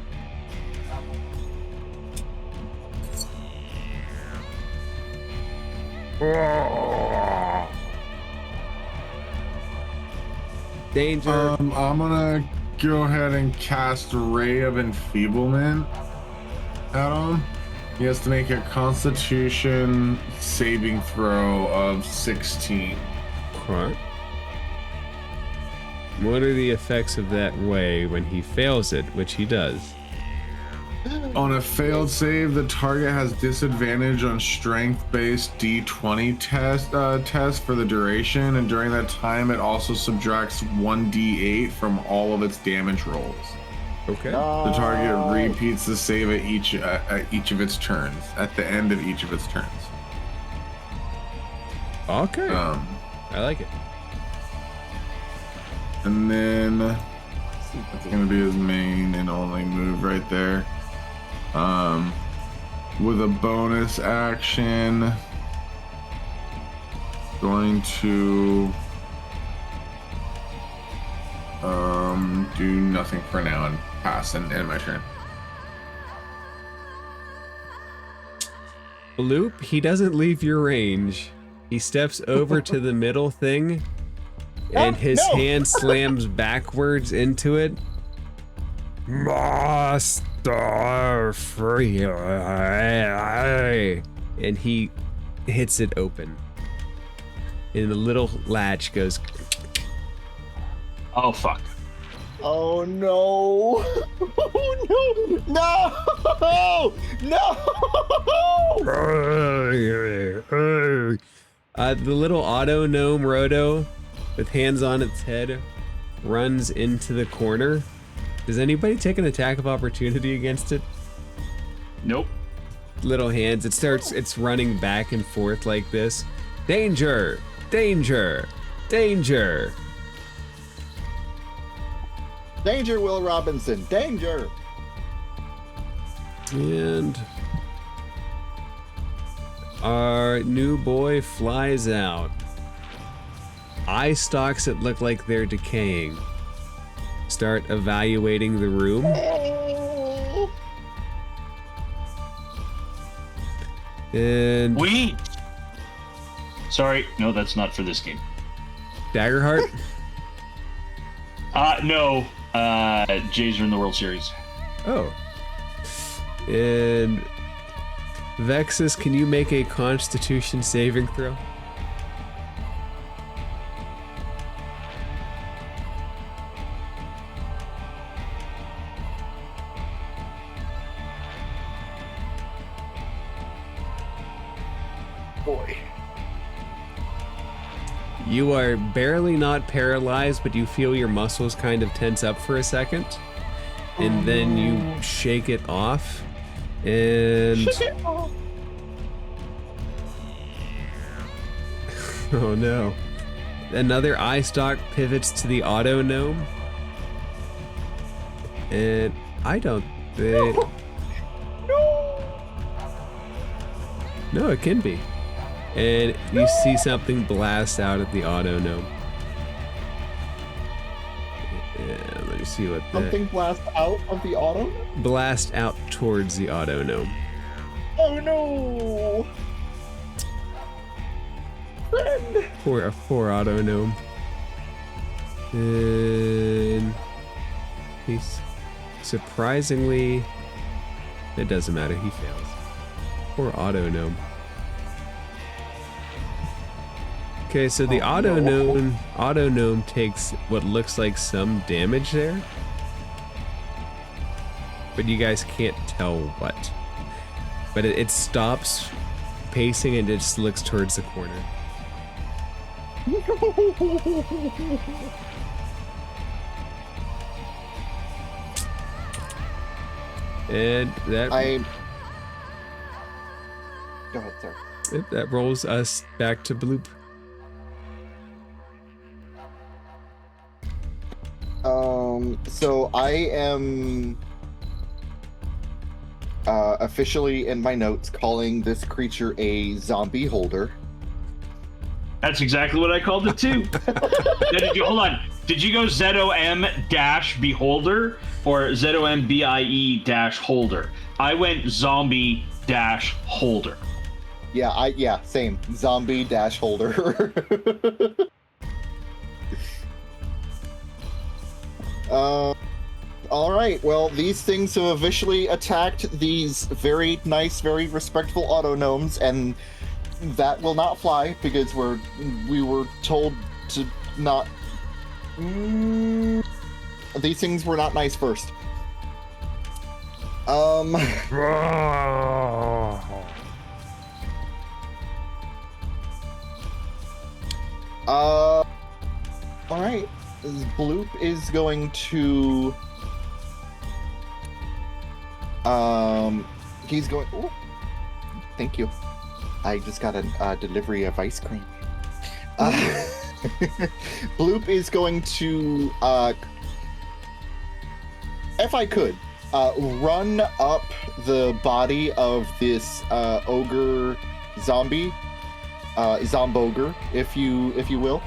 Speaker 2: Danger.
Speaker 4: I'm gonna go ahead and cast Ray of Enfeeblement at him. He has to make a Constitution saving throw of 16.
Speaker 2: What? What are the effects of that way when he fails it, which he does?
Speaker 4: On a failed save, the target has disadvantage on strength-based D20 test for the duration, and during that time, it also subtracts 1d8 from all of its damage rolls.
Speaker 2: Okay.
Speaker 4: The target repeats the save at each of its turns. At the end of each of its turns.
Speaker 2: Okay. I like it.
Speaker 4: And then that's gonna be his main and only move right there. With a bonus action, going to do nothing for now and pass and end my turn.
Speaker 2: Bloop, he doesn't leave your range. He steps over to the middle thing, and his hand slams backwards into it. Master free. And he hits it open. And the little latch goes.
Speaker 3: Oh, fuck.
Speaker 1: Oh no! Oh no! No!
Speaker 2: The little auto gnome Rodo, with hands on its head, runs into the corner. Does anybody take an attack of opportunity against it?
Speaker 3: Nope.
Speaker 2: Little hands. It's running back and forth like this. Danger! Danger! Danger!
Speaker 1: Danger, Will Robinson! Danger!
Speaker 2: And our new boy flies out. Eye stalks that look like they're decaying start evaluating the room. And
Speaker 3: Sorry, no, that's not for this game.
Speaker 2: Daggerheart.
Speaker 3: No. Jays are in the World Series.
Speaker 2: Oh. And Vexus, can you make a Constitution saving throw?
Speaker 1: Boy.
Speaker 2: You are barely not paralyzed, but you feel your muscles kind of tense up for a second. and then you shake it off, and oh no. Another eye stalk pivots to the auto gnome. And I don't think... No, it can be. And you see something blast out at the auto gnome. Yeah, let me see what
Speaker 1: Something blast out of the auto?
Speaker 2: blast out towards the auto gnome.
Speaker 1: Oh no! Friend!
Speaker 2: Poor auto gnome. And he's surprisingly, it doesn't matter, he fails. Poor auto gnome. Okay, so the auto gnome takes what looks like some damage there, but you guys can't tell what. But it stops pacing and it just looks towards the corner. And that
Speaker 1: Go ahead, sir.
Speaker 2: that rolls us back to Bloop.
Speaker 1: So I am officially in my notes calling this creature a zombie holder.
Speaker 3: That's exactly what I called it too. Hold on. Did you go ZOM-Beholder or ZOMBIE-Holder? I went zombie-holder.
Speaker 1: Yeah, same. Zombie-holder. All right. Well, these things have officially attacked these very nice, very respectful auto gnomes, and that will not fly because we were told to not. These things were not nice first. All right. Bloop is going to. He's going. Ooh, thank you. I just got a delivery of ice cream. Bloop is going to, if I could, run up the body of this ogre zombie, zombogre, if you will,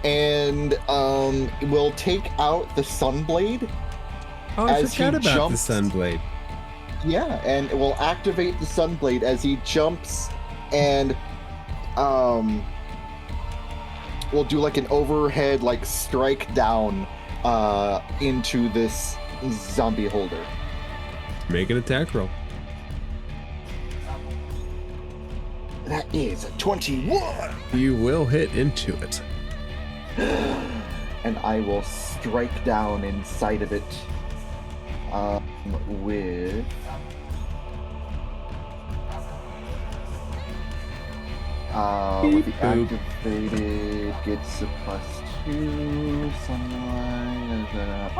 Speaker 1: and we'll take out the sunblade.
Speaker 2: Oh, I
Speaker 1: as
Speaker 2: forgot
Speaker 1: he
Speaker 2: about
Speaker 1: jumps,
Speaker 2: the sunblade.
Speaker 1: Yeah, and we'll activate the sunblade as he jumps, and we'll do like an overhead like strike down into this zombie holder.
Speaker 2: Make an attack roll.
Speaker 1: That is a 21.
Speaker 2: You will hit into it.
Speaker 1: And I will strike down inside of it with the activated gets a +2 sunlight. Okay.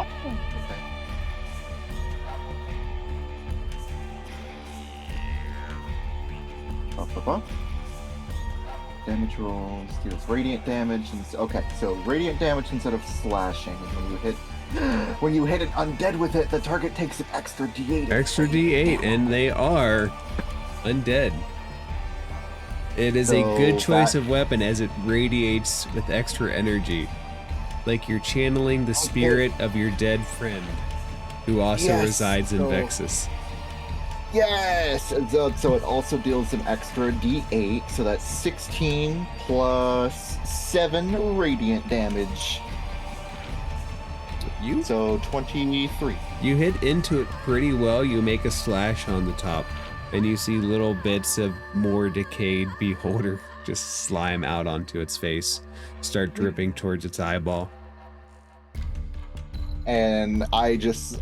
Speaker 1: Up. Damage rolls, deals radiant damage, and okay, so radiant damage instead of slashing. When you hit an undead with it, the target takes an extra D8.
Speaker 2: Extra D8, and they are undead. It is a good choice of weapon as it radiates with extra energy. Like you're channeling the spirit of your dead friend, who also resides in Vexus.
Speaker 1: Yes! So it also deals an extra D8, so that's 16 plus 7 radiant damage. So 23.
Speaker 2: You hit into it pretty well. You make a slash on the top, and you see little bits of more decayed beholder just slime out onto its face, start dripping towards its eyeball.
Speaker 1: And I just,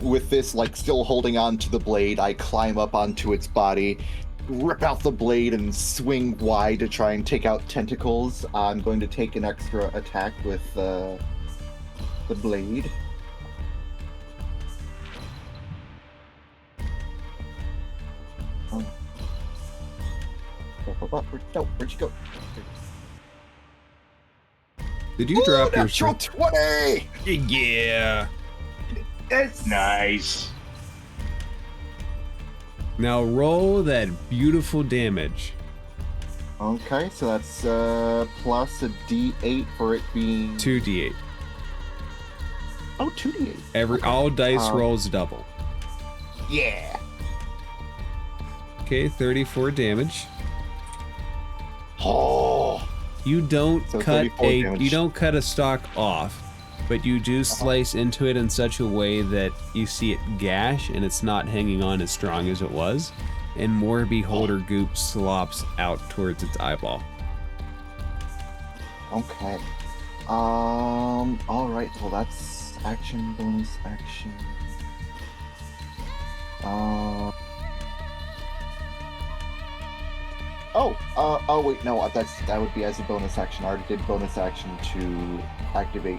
Speaker 1: with this like still holding on to the blade, I climb up onto its body, rip out the blade, and swing wide to try and take out tentacles. I'm going to take an extra attack with the blade. Where'd you go?
Speaker 2: Did you drop your
Speaker 1: natural 20?
Speaker 2: Yeah.
Speaker 1: Yes.
Speaker 3: Nice.
Speaker 2: Now roll that beautiful damage.
Speaker 1: Okay, so that's plus a D8 for it being
Speaker 2: 2d8.
Speaker 1: Oh, 2D8.
Speaker 2: All dice rolls double.
Speaker 1: Yeah.
Speaker 2: Okay, 34 damage.
Speaker 1: Oh.
Speaker 2: You don't
Speaker 1: So
Speaker 2: cut
Speaker 1: 34 damage.
Speaker 2: you don't cut a stalk off, but you do slice into it in such a way that you see it gash and it's not hanging on as strong as it was, and more beholder goop slops out towards its eyeball.
Speaker 1: Okay. All right. Well, that's action, bonus action. Oh wait, no, that would be as a bonus action. I already did bonus action to activate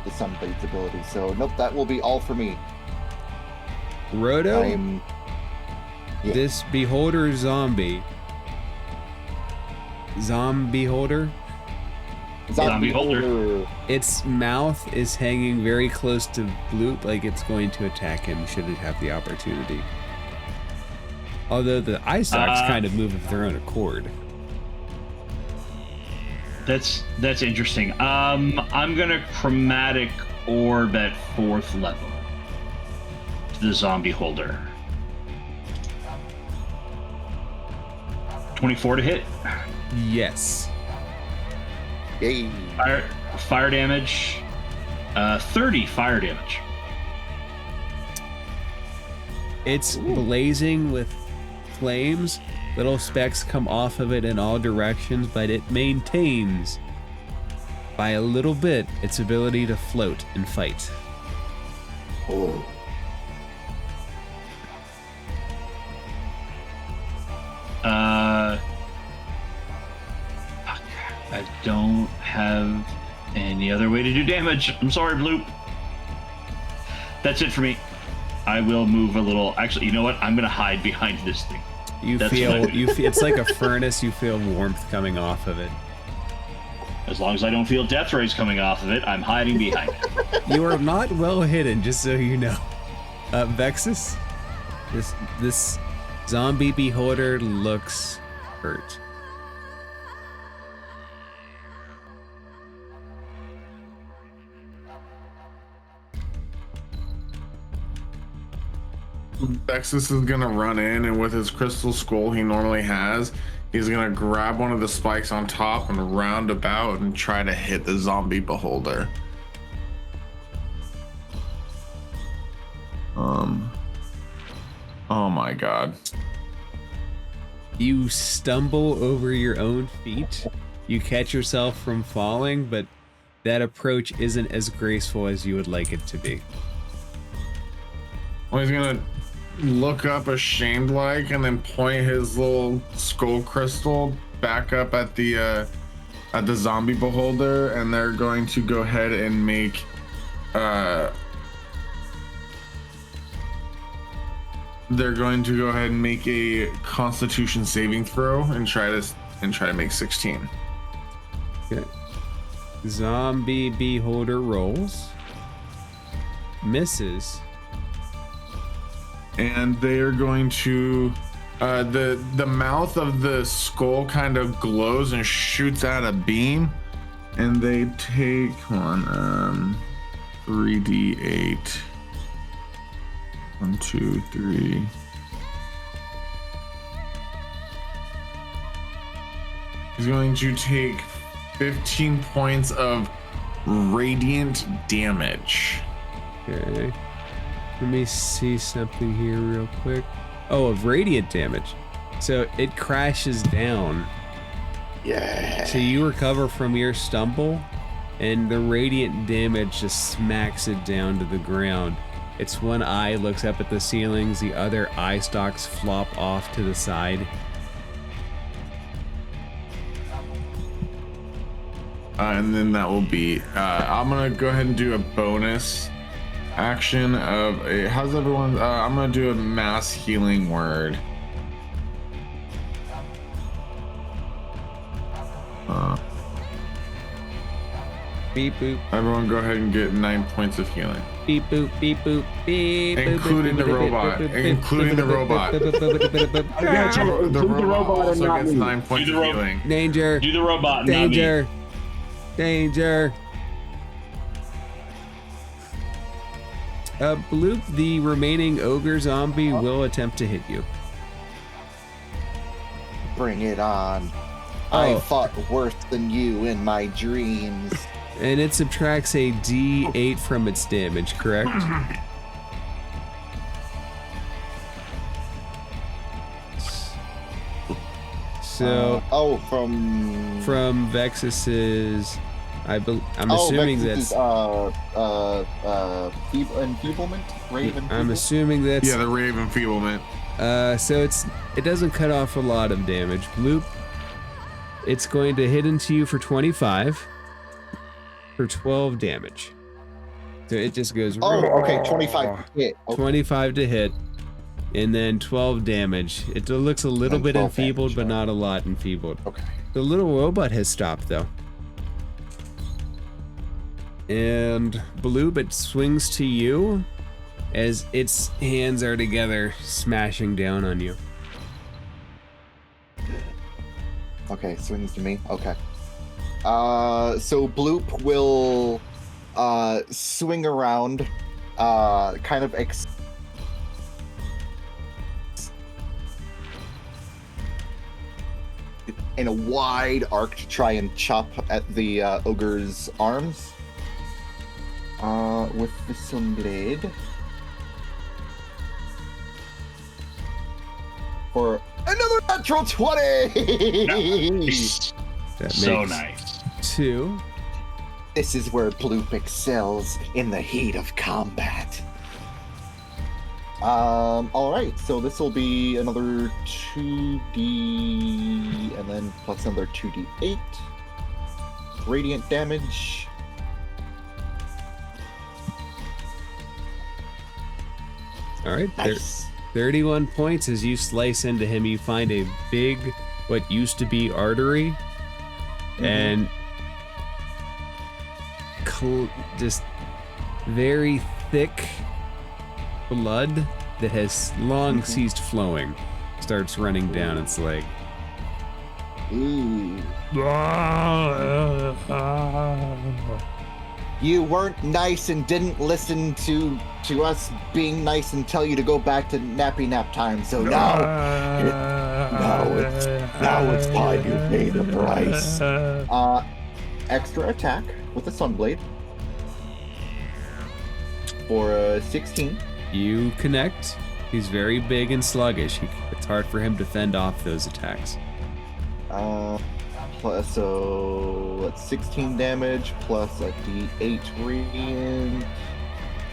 Speaker 1: the Sunblade's ability. So nope, that will be all for me.
Speaker 2: Roto,
Speaker 1: Yeah.
Speaker 2: this beholder zombie holder,
Speaker 3: Zombie holder.
Speaker 2: its mouth is hanging very close to Bloop, like it's going to attack him should it have the opportunity. Although the eye stalks kind of move of their own accord.
Speaker 3: That's interesting. I'm gonna chromatic orb at 4th level to the zombie holder. 24 to hit.
Speaker 2: Yes.
Speaker 1: Yay.
Speaker 3: Fire damage. 30 fire damage.
Speaker 2: It's blazing with flames. Little specks come off of it in all directions, but it maintains, by a little bit, its ability to float and fight.
Speaker 1: Oh.
Speaker 3: I don't have any other way to do damage. I'm sorry, Bloop. That's it for me. I will move a little. Actually, you know what? I'm gonna hide behind this thing. That's what I do.
Speaker 2: It's like a furnace. You feel warmth coming off of it.
Speaker 3: As long as I don't feel death rays coming off of it, I'm hiding behind it.
Speaker 2: You are not well hidden, just so you know. Vexus, this zombie beholder looks hurt.
Speaker 4: Vexus is gonna run in, and with his crystal skull he normally has, he's gonna grab one of the spikes on top and round about and try to hit the zombie beholder. Oh my god.
Speaker 2: You stumble over your own feet. You catch yourself from falling, but that approach isn't as graceful as you would like it to be.
Speaker 4: Well, he's gonna look up ashamed like and then point his little skull crystal back up at the zombie beholder, and they're going to go ahead and make a Constitution saving throw and try to make 16.
Speaker 2: Okay. Zombie beholder rolls. Misses.
Speaker 4: And they are going to the mouth of the skull kind of glows and shoots out a beam, and they take 3d8. 1, 2, 3. He's going to take 15 points of radiant damage.
Speaker 2: Okay. Let me see something here real quick. Oh, of radiant damage. So it crashes down.
Speaker 1: Yeah.
Speaker 2: So you recover from your stumble, and the radiant damage just smacks it down to the ground. Its one eye looks up at the ceilings, the other eye stalks flop off to the side.
Speaker 4: And then that will be, I'm gonna go ahead and do a bonus action of how's everyone? I'm gonna do a mass healing word.
Speaker 2: Beep boop.
Speaker 4: Everyone go ahead and get 9 points of healing.
Speaker 2: Beep boop, beep boop, beep.
Speaker 4: Including the robot. Including the robot.
Speaker 3: The
Speaker 4: The robot also
Speaker 5: not
Speaker 4: gets
Speaker 5: me.
Speaker 4: 9 points of healing.
Speaker 2: Danger.
Speaker 3: Do the robot, not me.
Speaker 2: Danger. Danger. Bloop, the remaining ogre zombie will attempt to hit you.
Speaker 1: Bring it on.
Speaker 2: Oh.
Speaker 1: I fought worse than you in my dreams.
Speaker 2: And it subtracts a D8 from its damage, correct? So from Vexus's, I'm assuming
Speaker 1: Vexus
Speaker 2: that's
Speaker 1: is, enfeeblement? Rave
Speaker 2: I'm assuming that's
Speaker 4: Yeah, the rave enfeeblement.
Speaker 2: so it doesn't cut off a lot of damage. Bloop. It's going to hit into you for 25 for 12 damage. So it just goes
Speaker 1: okay, 25 hit. Okay.
Speaker 2: 25 to hit, and then 12 damage. It looks a little
Speaker 1: And
Speaker 2: bit
Speaker 1: 12
Speaker 2: enfeebled,
Speaker 1: damage,
Speaker 2: but
Speaker 1: right.
Speaker 2: not a lot enfeebled.
Speaker 1: Okay.
Speaker 2: The little robot has stopped though. And Bloop, it swings to you as its hands are together, smashing down on you.
Speaker 1: Okay, swings to me. Okay. So Bloop will swing around, kind of in a wide arc to try and chop at the ogre's arms. With the sun blade. For another natural 20!
Speaker 3: Nice.
Speaker 2: That
Speaker 3: So
Speaker 2: makes
Speaker 3: nice.
Speaker 2: 2.
Speaker 1: This is where Bloop excels in the heat of combat. Alright, so this will be another 2d and then plus another 2d8. Radiant damage.
Speaker 2: All right,
Speaker 1: Nice.
Speaker 2: 31 points as you slice into him. You find a big, what used to be artery, and just very thick blood that has long ceased flowing starts running down its leg.
Speaker 1: Ooh. You weren't nice and didn't listen to us being nice and tell you to go back to nappy nap time. So now it's time you pay the price. Extra attack with the Sunblade for 16.
Speaker 2: You connect. He's very big and sluggish. It's hard for him to fend off those attacks.
Speaker 1: So that's 16 damage plus a d8 radiant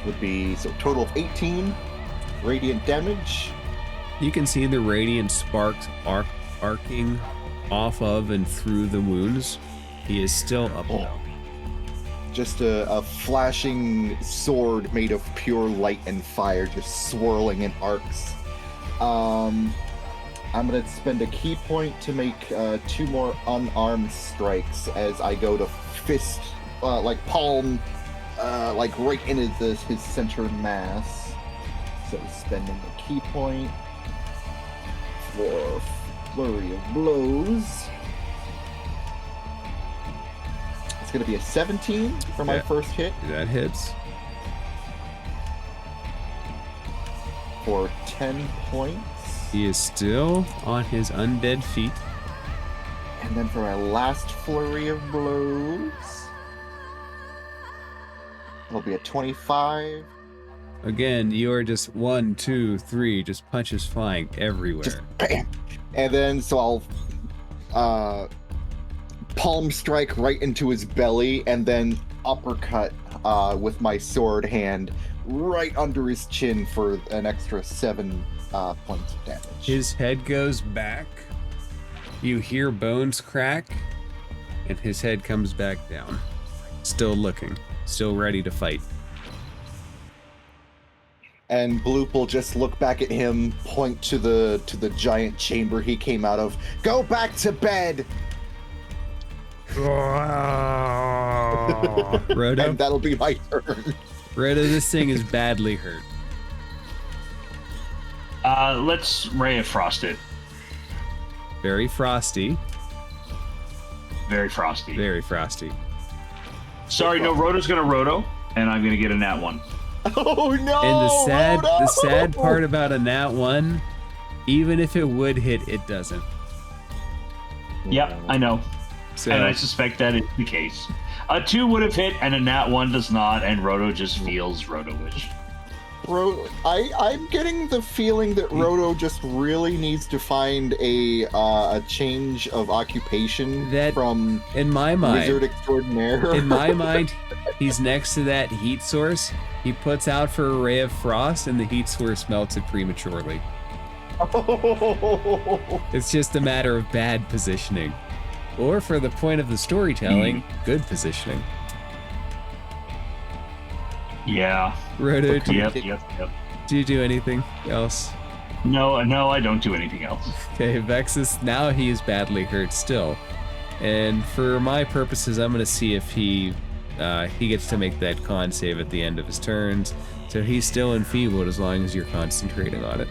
Speaker 1: would be, so total of 18 radiant damage.
Speaker 2: You can see the radiant sparks arcing off of and through the wounds. He is still up though.
Speaker 1: Just a flashing sword made of pure light and fire, just swirling in arcs. I'm gonna spend a key point to make 2 more unarmed strikes as I go to fist, like palm, like right into his center mass. So spending a key point for flurry of blows. It's gonna be a 17 for my first hit
Speaker 2: That hits.
Speaker 1: for 10 points.
Speaker 2: He is still on his undead feet.
Speaker 1: And then for my last flurry of blows, it'll be a 25.
Speaker 2: Again, you are just 1, 2, 3, just punches flying everywhere.
Speaker 1: Just bam. And then so I'll palm strike right into his belly and then uppercut with my sword hand right under his chin for an extra 7 points of damage.
Speaker 2: His head goes back. You hear bones crack, and his head comes back down. Still looking, still ready to fight.
Speaker 1: And Bloop will just look back at him, point to the giant chamber he came out of. Go back to bed.
Speaker 2: Roto,
Speaker 1: And that'll be my turn.
Speaker 2: Roto, this thing is badly hurt.
Speaker 3: Let's Ray of Frost it.
Speaker 2: Very frosty.
Speaker 3: Very frosty.
Speaker 2: Very frosty.
Speaker 3: Sorry, no, Roto's gonna Roto, and I'm gonna get a nat 1.
Speaker 1: Oh no!
Speaker 2: And the sad
Speaker 1: no!
Speaker 2: part about a nat 1, even if it would hit, it doesn't.
Speaker 3: Yep, I know.
Speaker 2: So
Speaker 3: And I suspect that is the case. A 2 would have hit, and a nat 1 does not, and Roto just feels Roto-ish.
Speaker 1: I'm getting the feeling that Roto just really needs to find a change of occupation
Speaker 2: That-
Speaker 1: from
Speaker 2: in my mind,
Speaker 1: wizard extraordinaire.
Speaker 2: in my mind, he's next to that heat source. He puts out for a ray of frost, and the heat source melts it prematurely. It's just a matter of bad positioning. Or for the point of the storytelling, good positioning.
Speaker 3: Yeah.
Speaker 2: Roto,
Speaker 3: Yep.
Speaker 2: do you do anything else?
Speaker 3: No, I don't do anything else.
Speaker 2: Okay, Vexus, now he is badly hurt still. And for my purposes, I'm going to see if he gets to make that con save at the end of his turns. So he's still enfeebled as long as you're concentrating on it.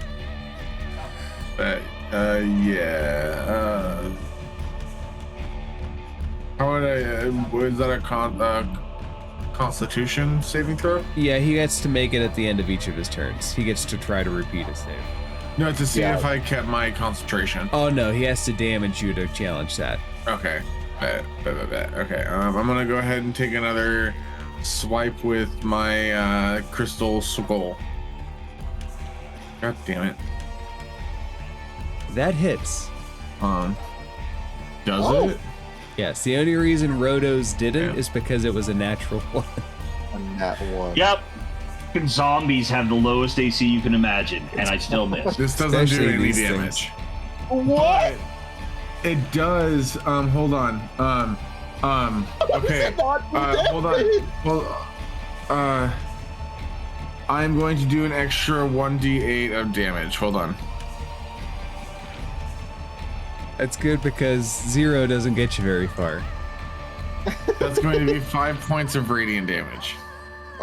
Speaker 4: Yeah. How would was that a Constitution saving throw?
Speaker 2: Yeah, he gets to make it at the end of each of his turns. He gets to try to repeat a save.
Speaker 4: No, to see
Speaker 1: Yeah.
Speaker 4: if I kept my concentration.
Speaker 2: Oh no, he has to damage you to challenge that.
Speaker 4: Okay. Okay. I'm gonna go ahead and take another swipe with my crystal skull. God damn it.
Speaker 2: That hits.
Speaker 4: Does
Speaker 1: Oh.
Speaker 4: it?
Speaker 2: Yes, the only reason Roto's didn't
Speaker 4: Yeah.
Speaker 2: is because it was a natural one.
Speaker 1: On that one.
Speaker 3: Yep. Fucking zombies have the lowest AC you can imagine, and I still miss.
Speaker 4: This doesn't
Speaker 2: Especially
Speaker 4: do any
Speaker 2: these
Speaker 4: damage.
Speaker 1: What?
Speaker 4: But it does. Hold on. Okay. Hold on. Well, I'm going to do an extra 1d8 of damage. Hold on.
Speaker 2: That's good because 0 doesn't get you very far.
Speaker 4: That's going to be 5 points of radiant damage.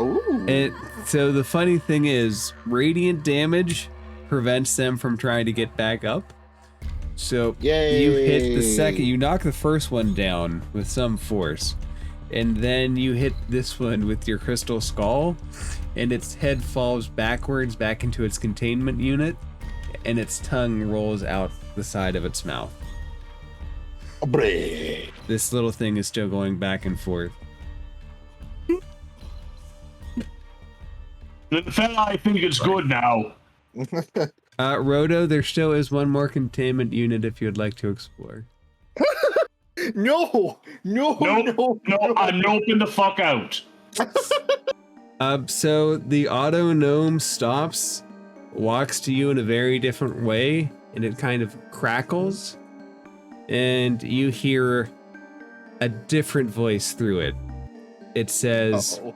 Speaker 1: Ooh.
Speaker 2: So the funny thing is, radiant damage prevents them from trying to get back up. So
Speaker 1: Yay.
Speaker 2: you hit the second, you knock the first one down with some force, and then you hit this one with your crystal skull, and its head falls backwards back into its containment unit, and its tongue rolls out the side of its mouth. This little thing is still going back and forth.
Speaker 3: I think it's good now.
Speaker 2: Roto, there still is one more containment unit if you'd like to explore.
Speaker 1: No,
Speaker 3: No, I'm noping the fuck out.
Speaker 2: So the auto gnome stops, walks to you in a very different way, and it kind of crackles, and you hear a different voice through it. It says,
Speaker 1: Uh-oh.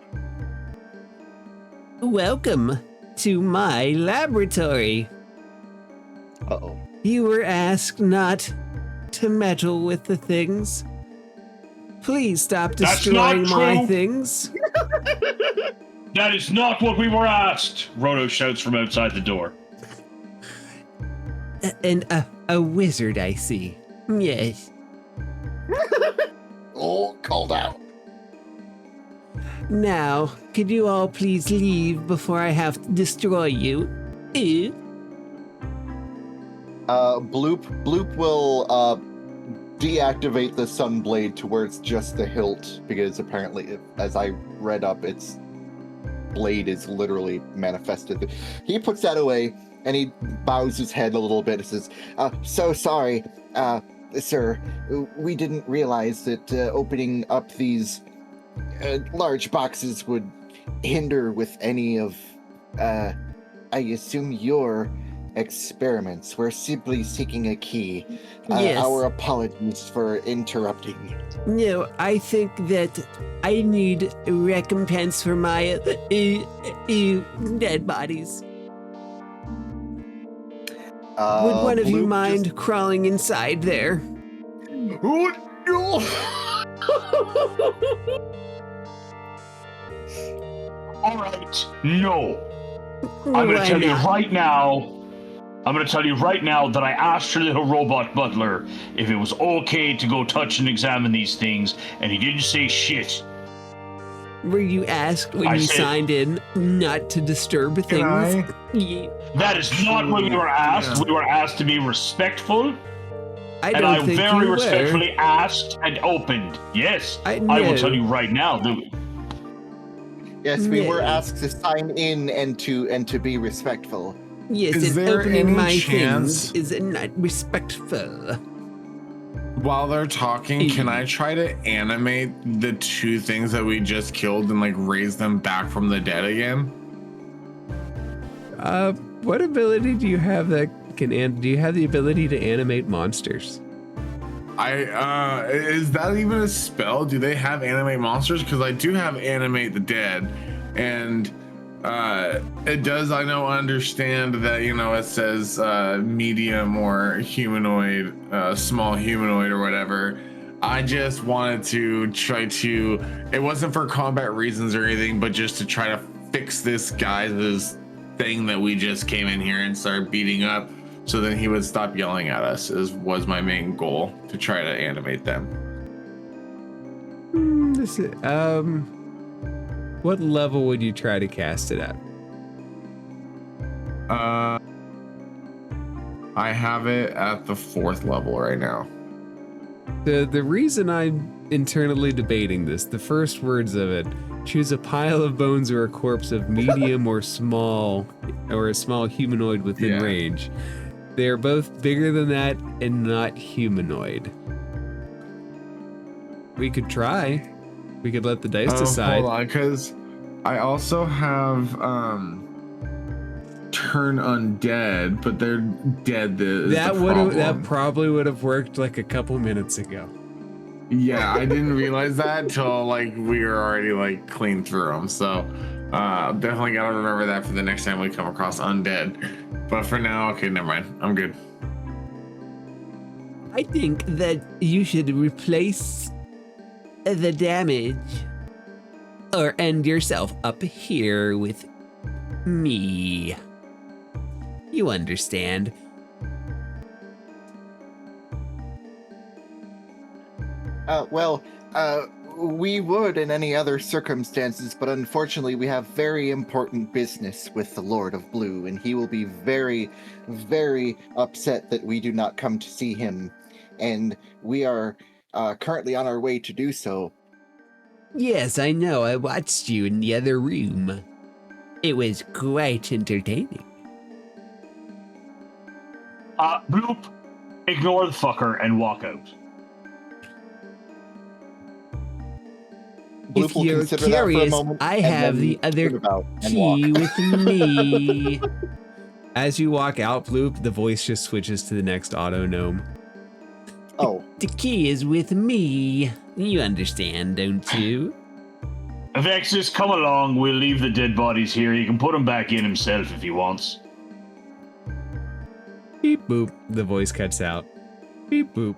Speaker 5: Welcome to my laboratory.
Speaker 1: Uh-oh.
Speaker 5: You were asked not to meddle with the things. Please stop
Speaker 3: That's
Speaker 5: destroying
Speaker 3: not
Speaker 5: my
Speaker 3: true.
Speaker 5: things.
Speaker 3: That is not what we were asked, Roto shouts from outside the door.
Speaker 5: And a wizard, I see. Yes.
Speaker 1: Oh, called out.
Speaker 5: Now, could you all please leave before I have to destroy you?
Speaker 1: Bloop will deactivate the sunblade to where it's just the hilt, because apparently, as I read up, its blade is literally manifested. He puts that away and he bows his head a little bit and says, so sorry, sir. We didn't realize that opening up these large boxes would hinder with any of, I assume, your experiments. We're simply seeking a key.
Speaker 5: Yes.
Speaker 1: Our apologies for interrupting.
Speaker 5: No, I think that I need a recompense for my dead bodies. Would one of you
Speaker 1: Bloop
Speaker 5: mind crawling inside there?
Speaker 1: Oh, no!
Speaker 3: All right, no. I'm going to
Speaker 5: Why
Speaker 3: tell you
Speaker 5: not?
Speaker 3: right now. I'm going to tell you right now that I asked your little robot butler if it was okay to go touch and examine these things, and he didn't say shit.
Speaker 5: Were you asked when
Speaker 3: I
Speaker 5: you
Speaker 3: said-
Speaker 5: signed in not to disturb things?
Speaker 4: I?
Speaker 3: That is not what we were asked.
Speaker 4: Yeah.
Speaker 3: We were asked to be respectful,
Speaker 5: I
Speaker 3: and
Speaker 5: don't
Speaker 3: I
Speaker 5: think
Speaker 3: very
Speaker 5: you
Speaker 3: respectfully asked and opened. Yes,
Speaker 5: I
Speaker 3: I will
Speaker 5: know.
Speaker 3: tell you right now.
Speaker 1: Yes, we were
Speaker 5: No.
Speaker 1: asked to sign in and to be respectful.
Speaker 5: were. Yes,
Speaker 4: Is
Speaker 5: and
Speaker 4: there
Speaker 5: opening
Speaker 4: any
Speaker 5: my
Speaker 4: chance-
Speaker 5: things is not respectful.
Speaker 4: While they're talking, can I try to animate the two things that we just killed and like raise them back from the dead again?
Speaker 2: What ability do you have that can? Do you have the ability to animate monsters?
Speaker 4: Is that even a spell? Do they have animate monsters? Because I do have animate the dead, and it does, I know, understand that, you know, it says medium or humanoid, small humanoid or whatever. I just wanted to try to, it wasn't for combat reasons or anything, but just to try to fix this guy's thing that we just came in here and started beating up, so then he would stop yelling at us, was my main goal, to try to animate them.
Speaker 2: What level would you try to cast it at?
Speaker 4: I have it at the 4th level right now.
Speaker 2: The reason I'm internally debating this, the first words of it, choose a pile of bones or a corpse of medium or small, or a small humanoid within
Speaker 4: Yeah.
Speaker 2: range. They are both bigger than that and not humanoid. We could try. We could let the dice decide.
Speaker 4: Hold on, because I also have turn undead, but they're dead.
Speaker 2: That probably would have worked like a couple minutes ago.
Speaker 4: Yeah, I didn't realize that till like we were already like clean through them. So definitely gotta remember that for the next time we come across undead. But for now, okay, never mind. I'm good.
Speaker 5: I think that you should replace the damage or end yourself up here with me. You understand?
Speaker 1: We would in any other circumstances, but unfortunately we have very important business with the Lord of Blue, and he will be very, very upset that we do not come to see him. And we are currently on our way to do so.
Speaker 5: Yes, I know. I watched you in the other room. It was quite entertaining.
Speaker 3: Bloop, ignore the fucker and walk out.
Speaker 1: Bloop
Speaker 5: If
Speaker 1: will
Speaker 5: you're
Speaker 1: consider that for a
Speaker 5: curious,
Speaker 1: moment,
Speaker 5: I
Speaker 1: and
Speaker 5: have
Speaker 1: then
Speaker 5: the other
Speaker 1: turn about and
Speaker 5: key
Speaker 1: walk.
Speaker 5: with me.
Speaker 2: As you walk out, Bloop, the voice just switches to the next auto gnome.
Speaker 1: Oh,
Speaker 5: The key is with me. You understand, don't you?
Speaker 3: Vexus, come along. We'll leave the dead bodies here. He can put them back in himself if he wants.
Speaker 2: Beep boop, the voice cuts out. Beep boop.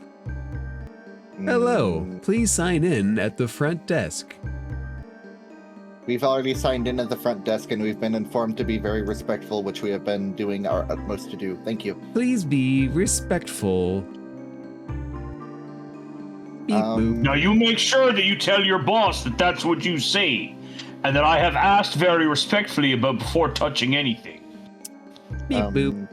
Speaker 2: Hello, please sign in at the front desk.
Speaker 1: We've already signed in at the front desk, and we've been informed to be very respectful, which we have been doing our utmost to do. Thank you.
Speaker 2: Please be respectful. Beep boop.
Speaker 3: Now you make sure that you tell your boss that that's what you say, and that I have asked very respectfully about before touching anything.
Speaker 5: Beep boop.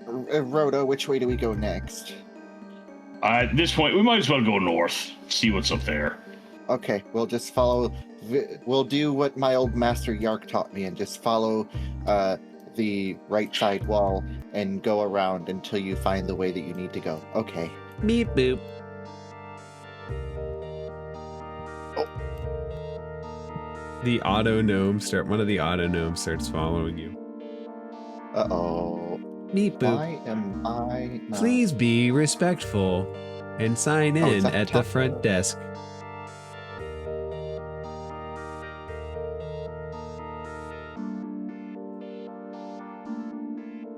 Speaker 1: Rhoda, which way do we go next?
Speaker 3: At this point, we might as well go north, see what's up there.
Speaker 1: Okay, we'll just follow. We'll do what my old master Yark taught me, and just follow the right side wall and go around until you find the way that you need to go. Okay.
Speaker 5: Beep boop.
Speaker 2: The auto gnome one of the auto gnomes starts following you.
Speaker 1: Uh-oh.
Speaker 2: Beep boop.
Speaker 1: Why am I not...
Speaker 2: Please be respectful and sign
Speaker 1: Oh, it's
Speaker 2: in
Speaker 1: at the
Speaker 2: at the
Speaker 1: top.
Speaker 2: front desk.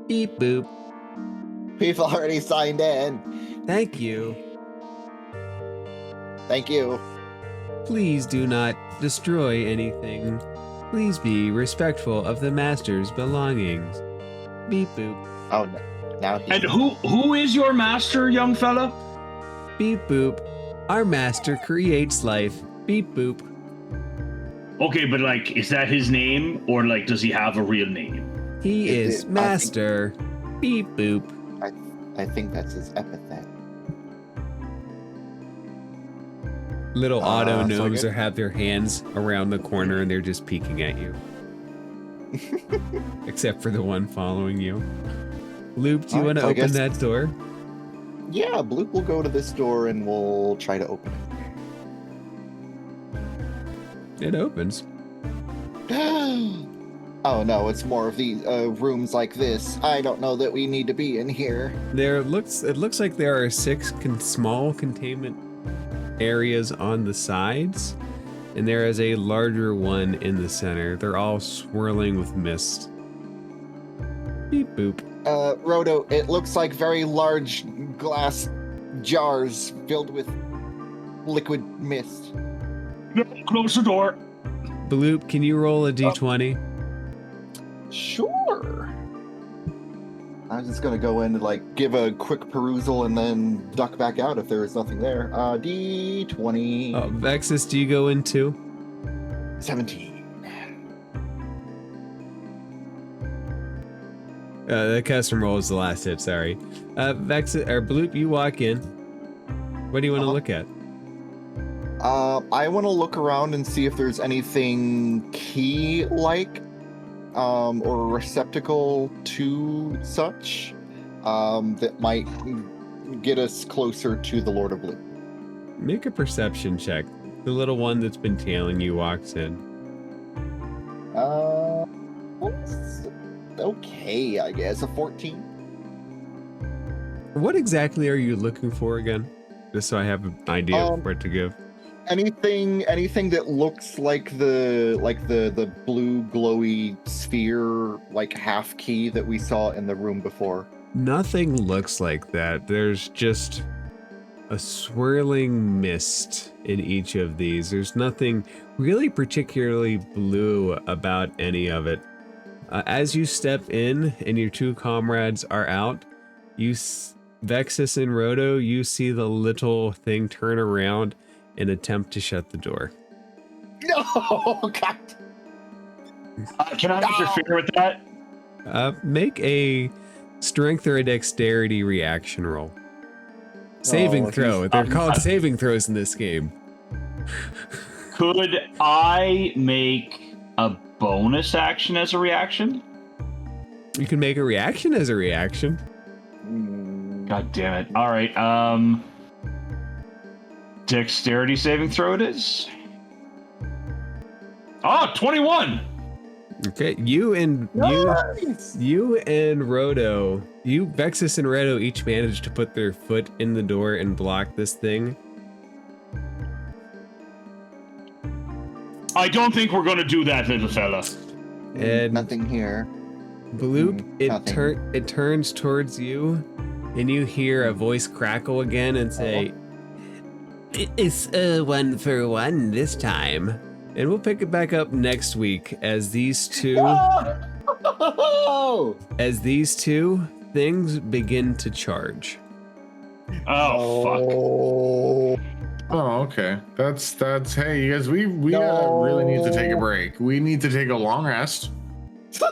Speaker 5: Beep boop.
Speaker 1: We've already signed in.
Speaker 2: Thank you.
Speaker 1: Thank you.
Speaker 2: Please do not destroy anything. Please be respectful of the master's belongings. Beep boop.
Speaker 1: Oh, no. Now he.
Speaker 3: And who is your master, young fella?
Speaker 2: Beep boop. Our master creates life. Beep boop.
Speaker 3: Okay, but like, is that his name, or like, does he have a real name?
Speaker 2: He is master. Beep boop.
Speaker 1: I think that's his epithet.
Speaker 2: Little auto gnomes
Speaker 1: so
Speaker 2: have their hands around the corner and they're just peeking at you. Except for the one following you. Loop, do you want to open that door?
Speaker 1: Yeah, Bloop will go to this door and we'll try to open it.
Speaker 2: It opens.
Speaker 1: Oh no, it's more of these rooms like this. I don't know that we need to be in here.
Speaker 2: It looks like there are 6 small containment areas on the sides, and there is a larger one in the center. They're all swirling with mist. Beep boop.
Speaker 1: Roto, it looks like very large glass jars filled with liquid mist.
Speaker 3: No, close the door.
Speaker 2: Bloop, can you roll a d20?
Speaker 1: Sure. I'm just gonna go in and like give a quick perusal and then duck back out if there is nothing there. D20.
Speaker 2: Oh, Vexus, do you go in too?
Speaker 1: 17.
Speaker 2: The custom roll is the last hit, sorry. Vexus, or Bloop, you walk in. What do you want to look at?
Speaker 1: I want to look around and see if there's anything key-like, or receptacle to such, that might get us closer to the Lord of Blue.
Speaker 2: Make a perception check. The little one that's been tailing you walks in.
Speaker 1: Okay, I guess a 14.
Speaker 2: What exactly are you looking for again? Just so I have an idea of where to give.
Speaker 1: Anything that looks like the blue glowy sphere, like half key that we saw in the room before.
Speaker 2: Nothing looks like that. There's just a swirling mist in each of these. There's nothing really particularly blue about any of it. As you step in and your 2 comrades are out, Vexus and Roto, you see the little thing turn around and attempt to shut the door.
Speaker 1: No, God.
Speaker 3: Can I interfere with that?
Speaker 2: Make a strength or a dexterity reaction roll. Saving throw. They're called saving throws in this game.
Speaker 3: Could I make a bonus action as a reaction?
Speaker 2: You can make a reaction as a reaction.
Speaker 3: God damn it. All right. Dexterity saving throw it is. Oh, 21.
Speaker 2: Okay, you and Roto, Vexus and Roto each managed to put their foot in the door and block this thing.
Speaker 3: I don't think we're going to do that, little fella.
Speaker 2: And
Speaker 1: nothing here.
Speaker 2: Bloop, it turns towards you, and you hear a voice crackle again and say, "It's 1 for 1 this time." And we'll pick it back up next week as these two things begin to charge.
Speaker 3: Oh fuck.
Speaker 4: Oh, okay. That's hey, you guys, we really need to take a break. We need to take a long rest.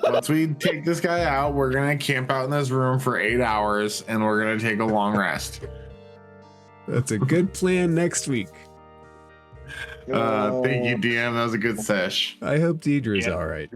Speaker 4: Once we take this guy out, we're gonna camp out in this room for 8 hours and we're gonna take a long rest.
Speaker 2: That's a good plan next week.
Speaker 4: Thank you, DM. That was a good sesh.
Speaker 2: I hope Deidre's all right.